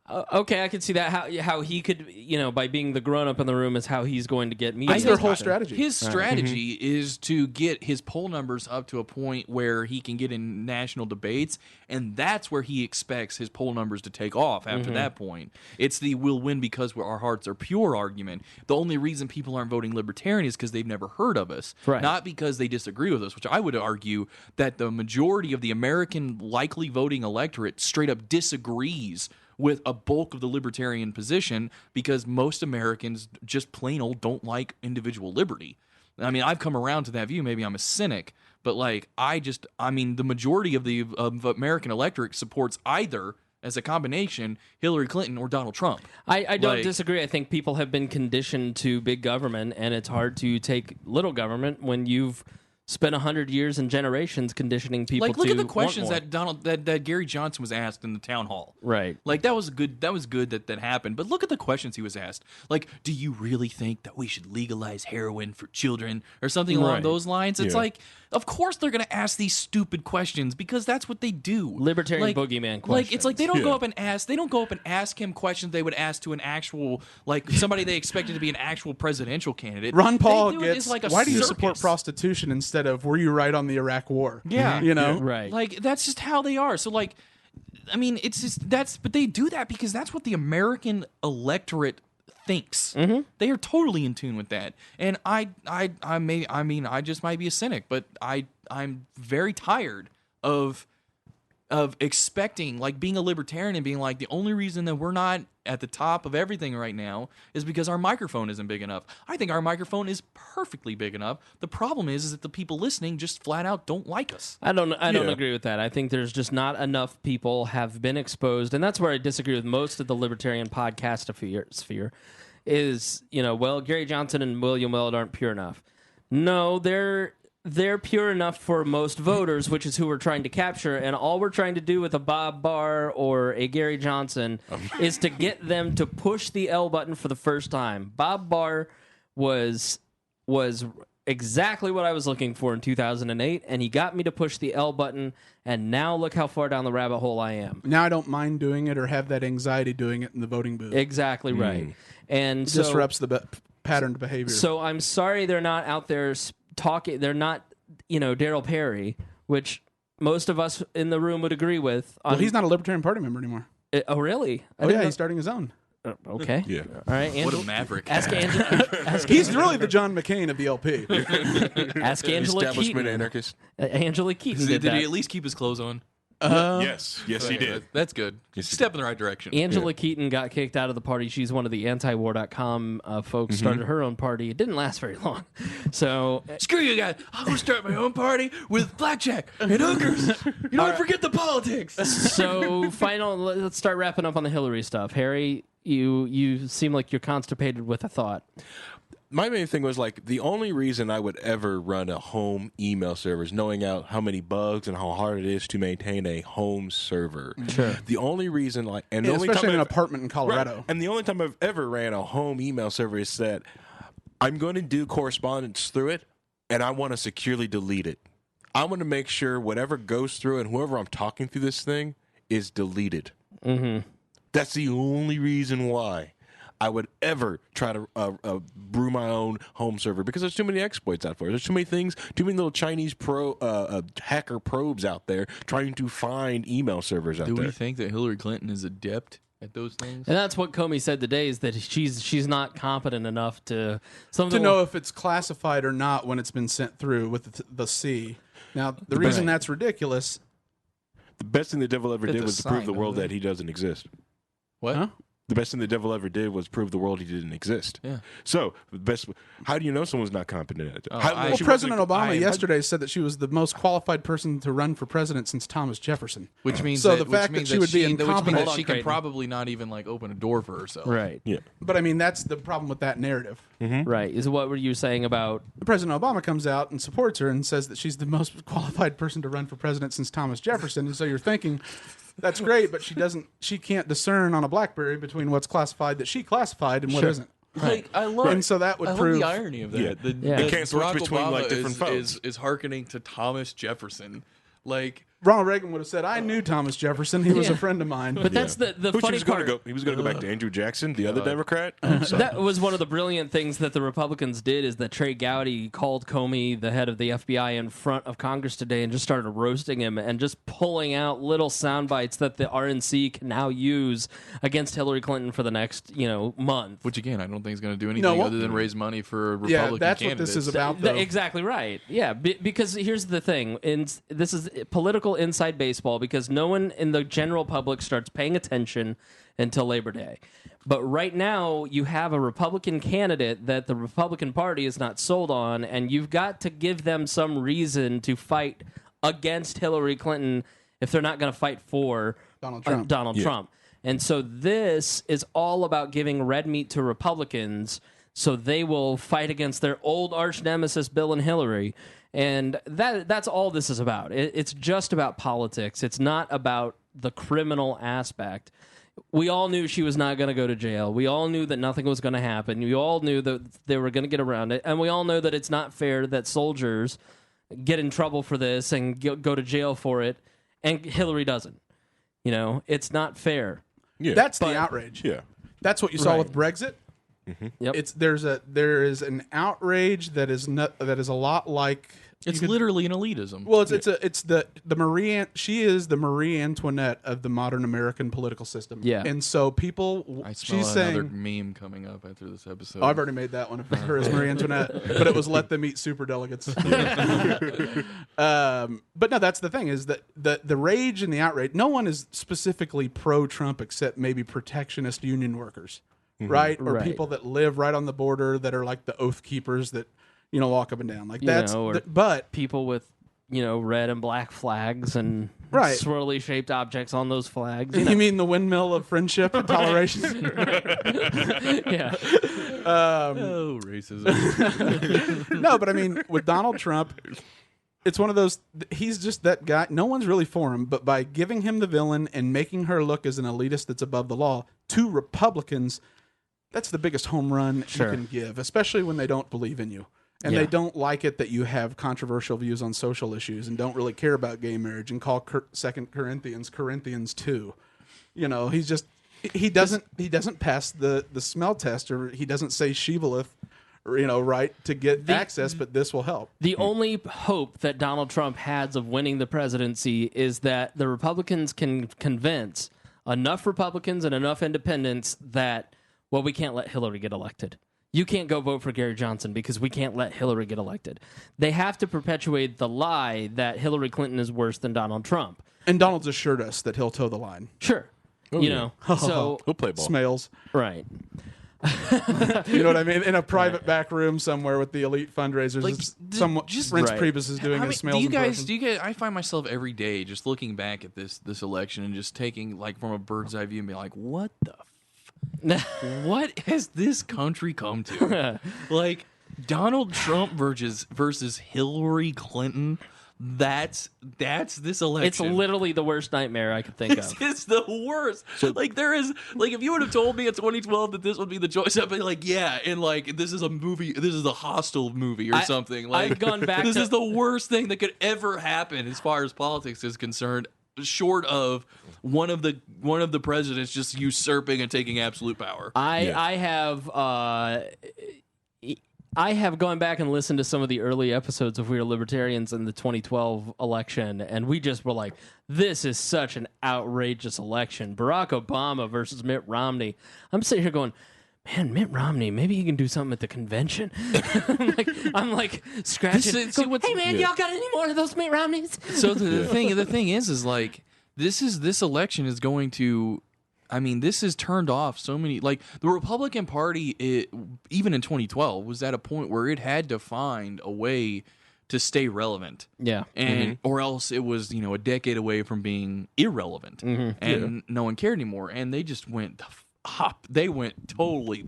Okay, I can see that how he could, by being the grown up in the room is how he's going to get media. That's their whole strategy. His strategy is to get his poll numbers up to a point where he can get in national debates, and that's where he expects his poll numbers to take off after that point. It's the we'll win because our hearts are pure argument. The only reason people aren't voting Libertarian is because they've never heard of us, not because they disagree with us, which I would argue that the majority of the American likely voting electorate straight up disagrees with a bulk of the libertarian position because most Americans just plain old don't like individual liberty. I mean, I've come around to that view. Maybe I'm a cynic, but the majority of the American electorate supports either as a combination Hillary Clinton or Donald Trump. I don't disagree. I think people have been conditioned to big government, and it's hard to take little government when you've spent 100 years and generations conditioning people to look at the questions want more. that Gary Johnson was asked in the town hall. Right. That was good that happened. But look at the questions he was asked. Like, do you really think that we should legalize heroin for children or something along those lines? It's like, of course they're going to ask these stupid questions because that's what they do. Libertarian boogeyman questions. Like, it's like they don't go up and ask him questions they would ask to an actual, somebody they expected to be an actual presidential candidate. Ron Paul gets, why do you support prostitution instead of were you right on the Iraq war? Yeah. Right. Like, that's just how they are. So, it's just, but they do that because that's what the American electorate thinks. Mm-hmm. They are totally in tune with that. And I just might be a cynic, but I'm very tired of expecting, being a libertarian and being the only reason that we're not at the top of everything right now is because our microphone isn't big enough. I think our microphone is perfectly big enough. The problem is that the people listening just flat out don't like us. I don't agree with that. I think there's just not enough people have been exposed, and that's where I disagree with most of the libertarian podcast sphere is, Gary Johnson and William Weld aren't pure enough. No, they're pure enough for most voters, which is who we're trying to capture, and all we're trying to do with a Bob Barr or a Gary Johnson is to get them to push the L button for the first time. Bob Barr was exactly what I was looking for in 2008, and he got me to push the L button, and now look how far down the rabbit hole I am. Now I don't mind doing it or have that anxiety doing it in the voting booth. Exactly right. And it disrupts the patterned behavior. So I'm sorry they're not out there talking. They're not, Daryl Perry, which most of us in the room would agree with. Well, he's not a Libertarian Party member anymore. Oh, really? He's starting his own. Okay. Yeah. All right. What a maverick. Ask Angela. He's really the John McCain of the LP. Ask Angela Establishment Keaton. anarchist. Angela Keaton Did did he that. at least keep his clothes on? Yes, he did. That's good. Step in the right direction. Angela Keaton got kicked out of the party. She's one of the antiwar.com folks. Started her own party. It didn't last very long. So screw you guys. I'm gonna start my own party with blackjack and hookers. You don't forget the politics. So let's start wrapping up on the Hillary stuff. Harry, you seem like you're constipated with a thought. My main thing was like the only reason I would ever run a home email server is knowing out how many bugs and how hard it is to maintain a home server. Sure. The only reason, the only especially time in an apartment in Colorado, right, and the only time I've ever ran a home email server is that I'm going to do correspondence through it, and I want to securely delete it. I want to make sure whatever goes through and whoever I'm talking through this thing is deleted. Mm-hmm. That's the only reason why I would ever try to brew my own home server, because there's too many exploits out there. There's too many things, too many little Chinese hacker probes out there trying to find email servers out there. Do we think that Hillary Clinton is adept at those things? And that's what Comey said today, is that she's not competent enough to know if it's classified or not when it's been sent through with the C. Now, the reason that's ridiculous. The best thing the devil ever did was to prove the world that he doesn't exist. What? Huh? The best thing the devil ever did was prove the world he didn't exist. Yeah. So, how do you know someone's not competent at it? President Obama yesterday said that she was the most qualified person to run for president since Thomas Jefferson. Which means the fact that she would be incompetent, she can probably not even open a door for herself. Right. Yeah. But I mean, that's the problem with that narrative. Mm-hmm. Right. Is what were you saying about President Obama comes out and supports her and says that she's the most qualified person to run for president since Thomas Jefferson, and so you're thinking, that's great, but she can't discern on a BlackBerry between what's classified that she classified and what isn't. Like, I love, and so that would prove the irony of that. Yeah. You can't switch between Obama different phones. Is hearkening to Thomas Jefferson. Like, Ronald Reagan would have said, "I knew Thomas Jefferson. He was a friend of mine." But that's the funny part. He was going to go back to Andrew Jackson, the other Democrat. That was one of the brilliant things that the Republicans did, is that Trey Gowdy called Comey, the head of the FBI, in front of Congress today and just started roasting him and just pulling out little sound bites that the RNC can now use against Hillary Clinton for the next month. Which again, I don't think is going to do anything other than raise money for Republican that's candidates. What this is about. Though. Exactly right. Yeah, because here's the thing, and this is political inside baseball, because no one in the general public starts paying attention until Labor Day. But right now, you have a Republican candidate that the Republican Party is not sold on, and you've got to give them some reason to fight against Hillary Clinton if they're not going to fight for Donald Trump. And so this is all about giving red meat to Republicans so they will fight against their old arch nemesis, Bill and Hillary. And that's all this is about. It's just about politics. It's not about the criminal aspect. We all knew she was not going to go to jail. We all knew that nothing was going to happen. We all knew that they were going to get around it. And we all know that it's not fair that soldiers get in trouble for this and go to jail for it, and Hillary doesn't. It's not fair. Yeah. That's the outrage. Yeah. That's what you saw with Brexit. Mm-hmm. Yep. There is an outrage that is a lot like it's literally an elitism. Well, it's the Marie. She is the Marie Antoinette of the modern American political system. Yeah, and so people. She's another meme coming up after this episode. Oh, I've already made that one of her as Marie Antoinette, but it was let them eat superdelegates. But no, that's the thing, is that the rage and the outrage. No one is specifically pro-Trump except maybe protectionist union workers. Mm-hmm. Right? Or people that live right on the border that are like the oath keepers that, walk up and down. Like that's but people with, red and black flags and swirly shaped objects on those flags. You mean the windmill of friendship and toleration? Yeah. Racism. No, but I mean, with Donald Trump, it's one of those, he's just that guy. No one's really for him, but by giving him the villain and making her look as an elitist that's above the law to Republicans, that's the biggest home run you can give, especially when they don't believe in you. And they don't like it that you have controversial views on social issues and don't really care about gay marriage and call 2 Corinthians 2. He doesn't pass the smell test, or he doesn't say shibboleth, to get access, but this will help. The only hope that Donald Trump has of winning the presidency is that the Republicans can convince enough Republicans and enough independents that, we can't let Hillary get elected. you can't go vote for Gary Johnson because we can't let Hillary get elected. They have to perpetuate the lie that Hillary Clinton is worse than Donald Trump. And Donald's assured us that he'll toe the line. Sure. You know, so he'll play ball. Smales. Right. You know what I mean? In a private back room somewhere with the elite fundraisers, Like, Reince Priebus is doing his Smales impression. I find myself every day just looking back at this election and just taking like from a bird's eye view and being like, what the what has this country come to? Like Donald Trump versus Hillary Clinton. That's this election. It's literally the worst nightmare I could think of. It's the worst. So, like there is like if you would have told me in 2012 that this would be the choice, I'd be like, yeah, and like this is a movie, this is a Hostile movie or something. Like I've gone back. This is the worst thing that could ever happen as far as politics is concerned, short of one of the presidents just usurping and taking absolute power. I have gone back and listened to some of the early episodes of We Are Libertarians in the 2012 election, and we just were like, this is such an outrageous election. Barack Obama versus Mitt Romney. I'm sitting here going, man, Mitt Romney, maybe he can do something at the convention. I'm like scratching. Hey, man, y'all got any more of those Mitt Romneys? So the thing is like, this election is going to... I mean, this has turned off so many... Like, the Republican Party, even in 2012, was at a point where it had to find a way to stay relevant. Yeah. And or else it was, a decade away from being irrelevant. And no one cared anymore. And they just went... They went totally...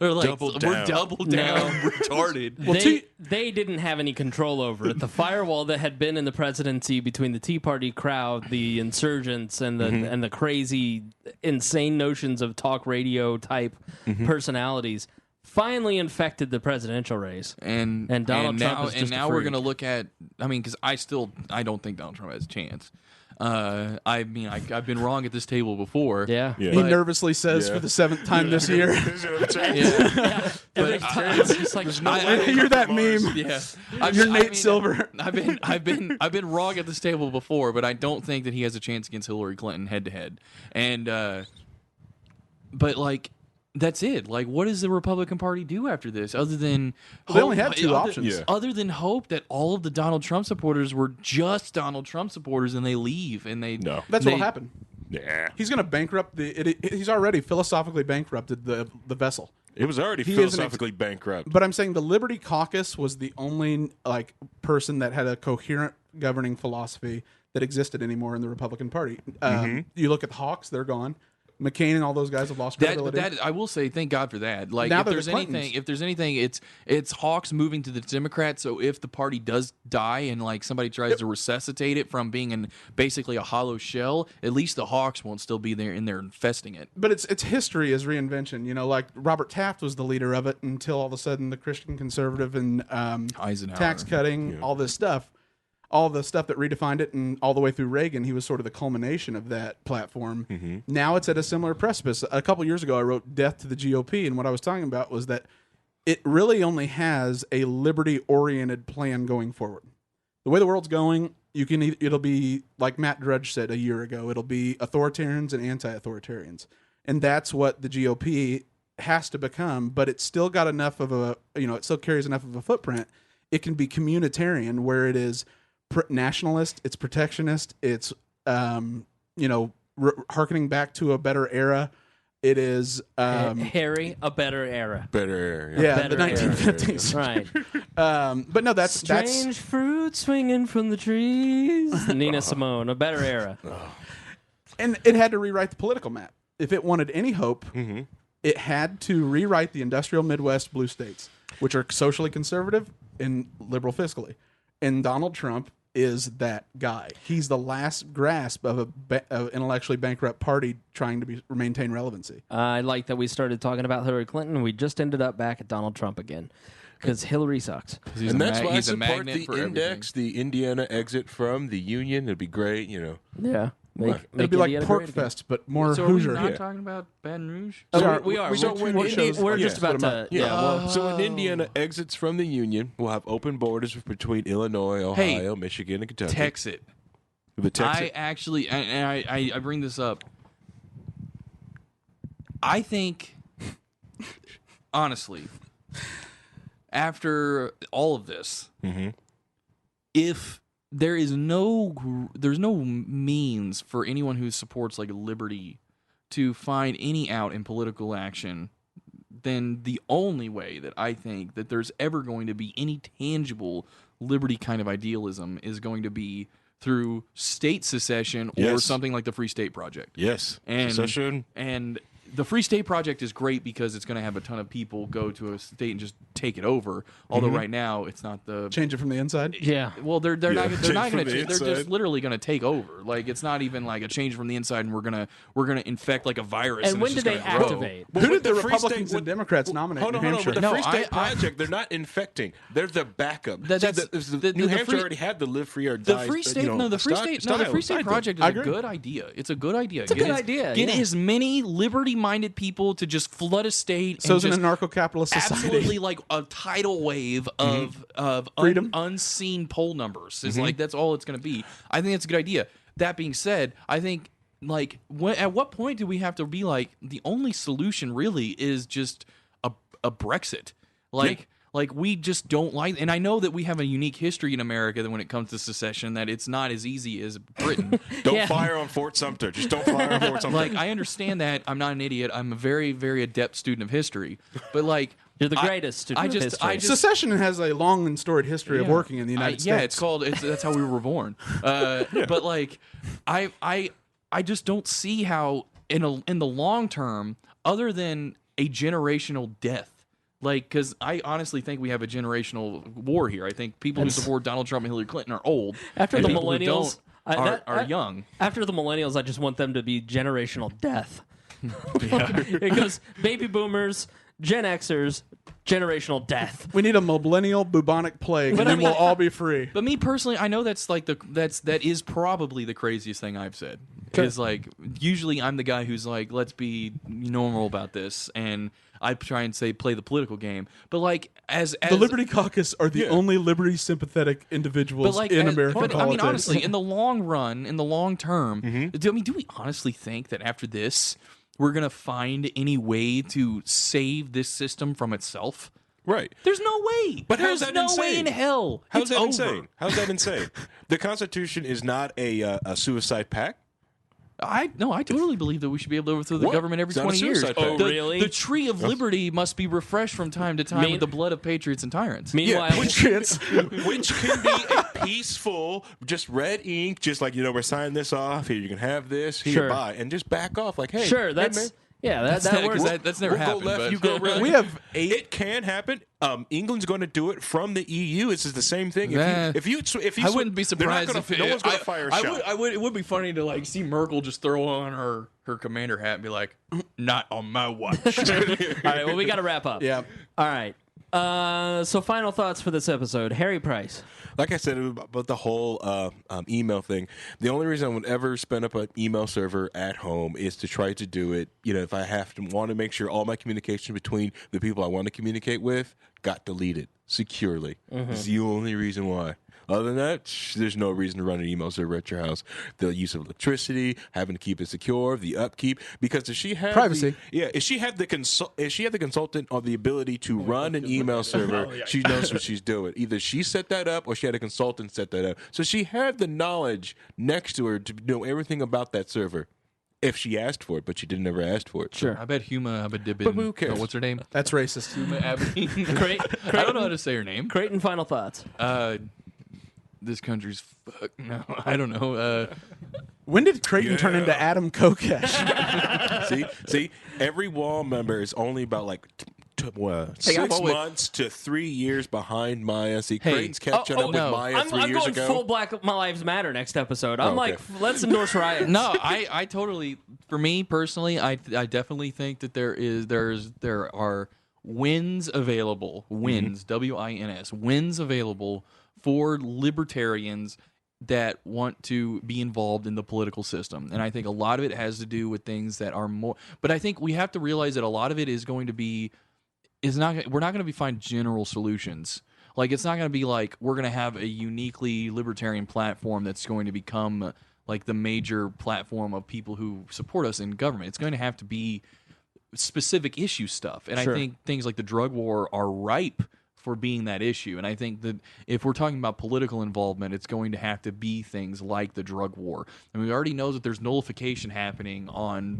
They're like, double down. We're double down, retarded. Well, they didn't have any control over it. The firewall that had been in the presidency between the Tea Party crowd, the insurgents, and the crazy, insane notions of talk radio type personalities finally infected the presidential race. And Donald Trump is just now we're going to look at... I mean, because I don't think Donald Trump has a chance. I've been wrong at this table before. Yeah. He nervously says for the 7th time this year. Every time it's just like, you're that meme. Yeah. You're Nate Silver. I've been wrong at this table before, but I don't think that he has a chance against Hillary Clinton head to head. And but like that's it. Like, what does the Republican Party do after this, other than they only have two options? Other than hope that all of the Donald Trump supporters were just Donald Trump supporters and they leave and they that's what'll happen. Yeah, he's going to bankrupt he's already philosophically bankrupted the vessel. It was already philosophically bankrupt. But I'm saying the Liberty Caucus was the only person that had a coherent governing philosophy that existed anymore in the Republican Party. You look at the Hawks; they're gone. McCain and all those guys have lost credibility. That I will say, thank God for that. Like, now if there's anything, it's Hawks moving to the Democrats. So if the party does die and like somebody tries to resuscitate it from being basically a hollow shell, at least the Hawks won't still be there in there infesting it. But it's history as reinvention. Like Robert Taft was the leader of it until all of a sudden the Christian conservative and Eisenhower, tax cutting, all this stuff. All the stuff that redefined it, and all the way through Reagan, he was sort of the culmination of that platform. Now it's at a similar precipice. A couple years ago, I wrote "Death to the GOP," and what I was talking about was that it really only has a liberty-oriented plan going forward. The way the world's going, it'll be like Matt Drudge said a year ago. It'll be authoritarians and anti-authoritarians, and that's what the GOP has to become. But it's still got enough of it still carries enough of a footprint. It can be communitarian, where it is nationalist, it's protectionist, it's harkening back to a better era. It is Harry, a better era. Better era. Yeah, the 1950s. Right. But no, that's strange fruit swinging from the trees. Nina Simone, a better era. And it had to rewrite the political map. If it wanted any hope, it had to rewrite the industrial Midwest blue states, which are socially conservative and liberal fiscally. And Donald Trump is that guy. He's the last grasp of an intellectually bankrupt party trying to maintain relevancy. I like that we started talking about Hillary Clinton. We just ended up back at Donald Trump again because Hillary sucks. And that's why I support the index, the Indiana exit from the Union. It'd be great, Yeah. It'd be like Porkfest, but more so Hoosier. Are we not talking about Baton Rouge? We are. We're just about to. So when Indiana exits from the Union, we'll have open borders between Illinois, Ohio, Michigan, and Kentucky. Texas. I actually, and I bring this up. I think, honestly, after all of this, if there's no means for anyone who supports like liberty to find any out in political action, then the only way that I think that there's ever going to be any tangible liberty kind of idealism is going to be through state secession or something like the Free State Project. Yes, secession. And the Free State Project is great because it's going to have a ton of people go to a state and just take it over. Although right now it's not the change it from the inside. Yeah. Well, they're not going to. They're just literally going to take over. Like it's not even like a change from the inside, and we're gonna infect like a virus. And when did they activate? Who did the Republicans and Democrats nominate? Hold on. With the Free State Project, they're not infecting. They're the backup. New Hampshire already had the Live Free or Die. The Free State. The Free State Project is a good idea. It's a good idea. It's a good idea. Get as many liberty-minded people to just flood a state. So it's an anarcho-capitalist society. Absolutely, like a tidal wave of unseen poll numbers. Is like that's all it's going to be. I think that's a good idea. That being said, I think like at what point do we have to be like the only solution really is just a Brexit? Like we just don't like, and I know that we have a unique history in America that when it comes to secession, that it's not as easy as Britain. Don't fire on Fort Sumter. Just don't fire on Fort Sumter. Like I understand that. I'm not an idiot. I'm a very, very adept student of history. But like you're the greatest student of history. Secession has a long and storied history of working in the United States. Yeah, it's called. That's how we were born. But like, I just don't see how in the long term, other than a generational death. Like, because I honestly think we have a generational war here. I think people who support Donald Trump and Hillary Clinton are old. After the millennials are young. After the millennials, I just want them to be generational death. It goes baby boomers, Gen Xers, generational death. We need a millennial bubonic plague, and then we'll all be free. But me personally, I know that's like that is probably the craziest thing I've said. Because like usually I'm the guy who's like, let's be normal about this, and I try and say play the political game. But like as the Liberty Caucus are the only liberty sympathetic individuals in American politics. I mean, honestly, in the long run, in the long term, do we honestly think that after this we're gonna find any way to save this system from itself? Right. There's no way. But how's that no insane? way in hell. How's that insane? How's that insane? The Constitution is not a suicide pact. I totally believe that we should be able to overthrow the government every 20 years. Oh, really? The tree of liberty must be refreshed from time to time with the blood of patriots and tyrants. Meanwhile, which can be a peaceful, just red ink, just like, we're signing this off. Here, you can have this. Here, bye. And just back off like, hey. Sure, that works. That's never happened. Go left, but you go right. We have 8. It can happen. England's going to do it from the EU. This is the same thing. If you, I wouldn't be surprised if no one's going to fire a shot. It would be funny to like see Merkel just throw on her commander hat and be like, "Not on my watch." All right, well, we got to wrap up. Yeah. All right. So final thoughts for this episode. Harry Price. Like I said about the whole email thing, the only reason I would ever spin up an email server at home is to try to do it. If I want to make sure all my communication between the people I want to communicate with got deleted securely. It's the only reason why. Other than that, there's no reason to run an email server at your house. The use of electricity, having to keep it secure, the upkeep. Because if she had privacy, if she had the consultant or the ability to run an email server, she knows what she's doing. Either she set that up or she had a consultant set that up. So she had the knowledge next to her to know everything about that server. If she asked for it, but she didn't ever ask for it. Sure. I bet Huma Abedibin. But who cares? What's her name? That's racist. Huma Abedibin. I don't know how to say her name. Creighton, final thoughts. This country's fuck. No, I don't know. When did Creighton turn into Adam Kokesh? See, every wall member is only about like 6 months to 3 years behind Maya. See, Creighton's catching up with Maya 3 years I'm ago. going full Black Lives Matter next episode. I'm like, let's endorse riots. No, I totally. For me personally, I definitely think that there are wins available. Wins, WINS, wins available for libertarians that want to be involved in the political system. And I think a lot of it has to do with things that are more... But I think we have to realize that a lot of it is going to be... we're not going to find general solutions. Like, it's not going to be like we're going to have a uniquely libertarian platform that's going to become like the major platform of people who support us in government. It's going to have to be specific issue stuff. And I think things like the drug war are ripe for being that issue. And I think that if we're talking about political involvement, it's going to have to be things like the drug war. And we already know that there's nullification happening on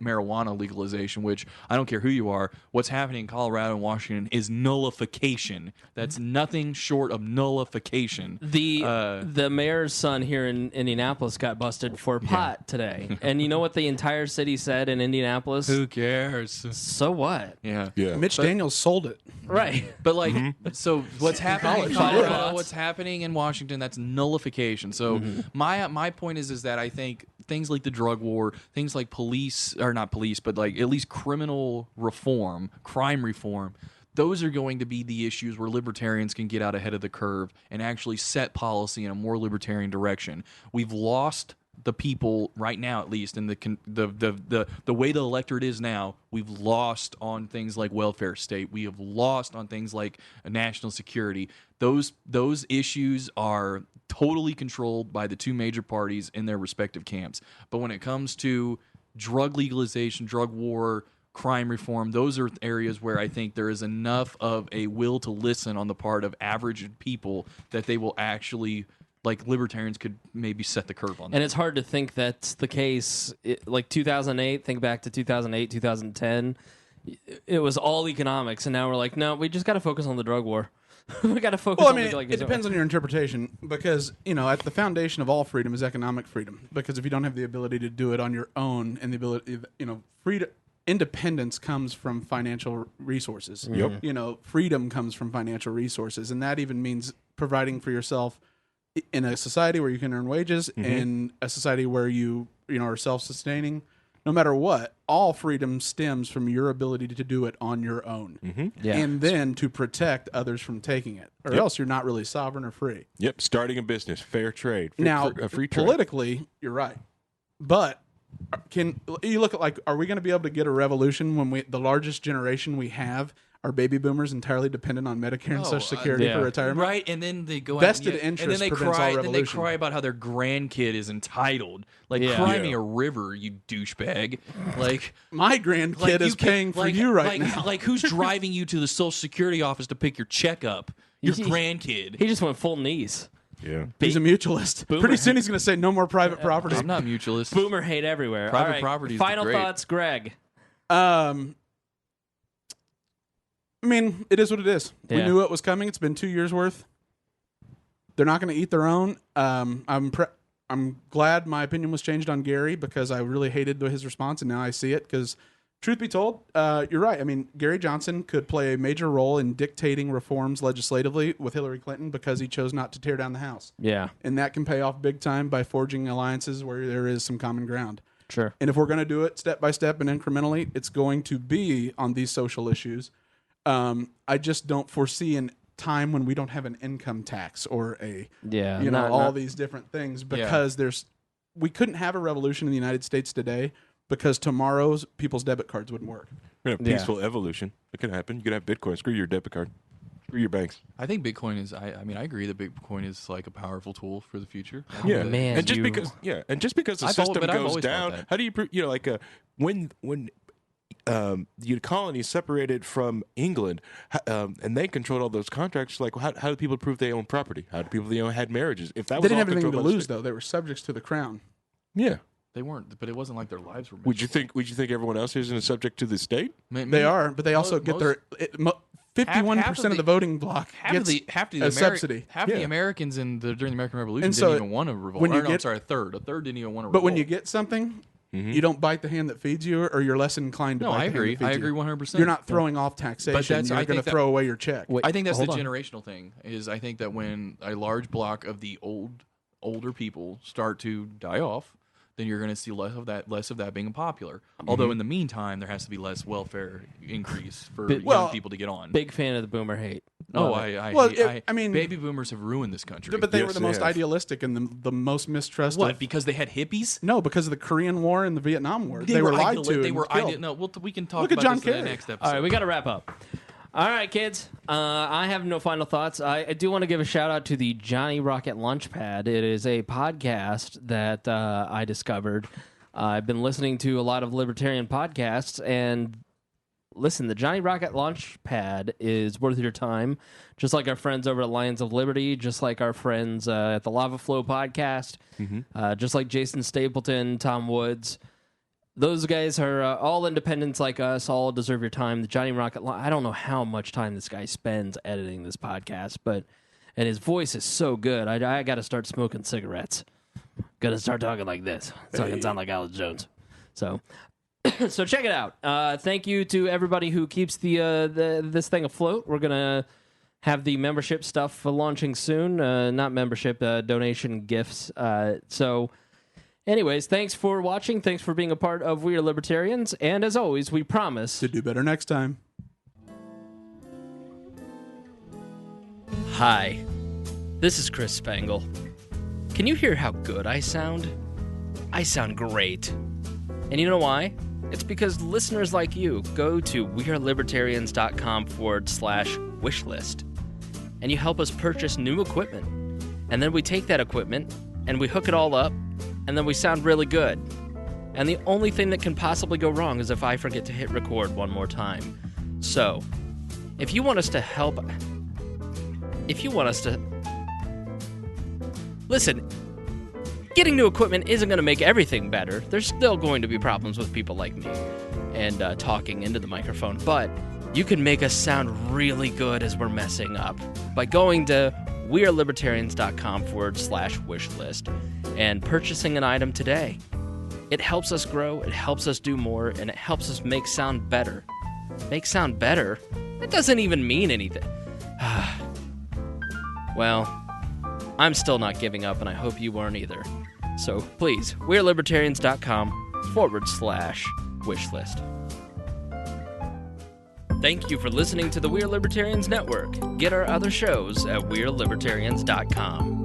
marijuana legalization, which I don't care who you are. What's happening in Colorado and Washington is nullification. That's nothing short of nullification. The mayor's son here in Indianapolis got busted for pot today. And you know what the entire city said in Indianapolis? Who cares? So what? Yeah. Mitch Daniels sold it. Right. But like, so what's happening in Colorado, what's happening in Washington, that's nullification. So my point is that I think things like the drug war, things like police, or not police, but like at least criminal reform, crime reform, those are going to be the issues where libertarians can get out ahead of the curve and actually set policy in a more libertarian direction. We've lost the people right now, at least in the way the electorate is now. We've lost on things like welfare state. We have lost on things like national security. Those issues are totally controlled by the two major parties in their respective camps. But when it comes to drug legalization, drug war, crime reform, those are areas where I think there is enough of a will to listen on the part of average people that they will actually, like, libertarians could maybe set the curve on that. And it's hard to think that's the case. Like 2008, think back to 2008, 2010, it was all economics, and now we're like, no, we just got to focus on the drug war. We got to focus well, on it depends on your interpretation, because, at the foundation of all freedom is economic freedom. Because if you don't have the ability to do it on your own, and the ability, freedom, independence comes from financial resources. Yep. Freedom comes from financial resources, and that even means providing for yourself in a society where you can earn wages, in a society where you are self-sustaining. No matter what, all freedom stems from your ability to do it on your own, and then to protect others from taking it, or else you're not really sovereign or free. Yep, starting a business, fair trade. Free trade. Politically, you're right, but can you look at, are we going to be able to get a revolution when the largest generation we have are baby boomers entirely dependent on Medicare and Social Security for retirement? Right, and then they go vested out interest, and then they prevents cry. all Then they revolution. cry about how their grandkid is entitled. Cry me a river, you douchebag. My grandkid is paying for you right now. Like, who's driving you to the Social Security office to pick your check up? Your grandkid. He just went full knees. Yeah, he's a mutualist. Pretty soon he's going to say no more private property. I'm not mutualist. Boomer hate everywhere. Private property is Final great. thoughts, Greg. It is what it is. We knew it was coming. It's been 2 years worth. They're not going to eat their own. I'm glad my opinion was changed on Gary, because I really hated his response, and now I see it. Because truth be told, you're right. Gary Johnson could play a major role in dictating reforms legislatively with Hillary Clinton, because he chose not to tear down the House. Yeah, and that can pay off big time by forging alliances where there is some common ground. Sure. And if we're going to do it step by step and incrementally, it's going to be on these social issues. I just don't foresee a time when we don't have an income tax or these different things, because we couldn't have a revolution in the United States today because tomorrow's people's debit cards wouldn't work. Peaceful evolution. It could happen. You could have Bitcoin. Screw your debit card. Screw your banks. I think Bitcoin is. I agree that Bitcoin is like a powerful tool for the future. Man, and just because the system goes down, how do you when the colonies separated from England, and they controlled all those contracts. How do people prove they own property? How do people had marriages? If that they didn't have anything to lose, though. They were subjects to the crown. Yeah, they weren't, but it wasn't like their lives were. Would you think everyone else isn't subject to the state? They are, but they also get their 51% of the voting block gets a subsidy. Half the Americans during the American Revolution didn't even want to revolt. A third didn't even want to revolt. But when you get something, you don't bite the hand that feeds you, or you're less inclined to bite the hand that feeds you. I agree 100%. You're not throwing off taxation. You're going to throw away your check. I think that's the generational thing. I think that when a large block of the older people start to die off, then you're going to see less of that being popular. Although in the meantime, there has to be less welfare increase for young people to get on. Big fan of the boomer hate. Baby boomers have ruined this country. But they were the most idealistic and the most mistrusted. What? Because they had hippies? No, because of the Korean War and the Vietnam War. They were lied to. They were killed. No, we can talk Look about at John this Kerry. in the next episode. All right, we got to wrap up. All right, kids. I have no final thoughts. I do want to give a shout out to the Johnny Rocket Launchpad. It is a podcast that I discovered. I've been listening to a lot of libertarian podcasts, and listen, the Johnny Rocket Launchpad is worth your time, just like our friends over at Lions of Liberty, just like our friends at the Lava Flow podcast, just like Jason Stapleton, Tom Woods. Those guys are all independents like us, all deserve your time. The Johnny Rocket I don't know how much time this guy spends editing this podcast, and his voice is so good. I got to start smoking cigarettes. Got to start talking like this so I can sound like Alex Jones. So check it out. Thank you to everybody who keeps this thing afloat. We're going to have the membership stuff launching soon. Not membership, donation gifts. So anyways, thanks for watching. Thanks for being a part of We Are Libertarians. And as always, we promise to do better next time. Hi, this is Chris Spangle. Can you hear how good I sound? I sound great. And you know why? It's because listeners like you go to wearelibertarians.com/wishlist and you help us purchase new equipment. And then we take that equipment and we hook it all up and then we sound really good. And the only thing that can possibly go wrong is if I forget to hit record one more time. So, if you want us to listen, getting new equipment isn't going to make everything better. There's still going to be problems with people like me and talking into the microphone, but you can make us sound really good as we're messing up by going to wearelibertarians.com/wishlist and purchasing an item today. It helps us grow, it helps us do more, and it helps us make sound better. Make sound better? That doesn't even mean anything. Well, I'm still not giving up, and I hope you aren't either. So please, wearelibertarians.com/wishlist. Thank you for listening to the We Are Libertarians Network. Get our other shows at wearelibertarians.com.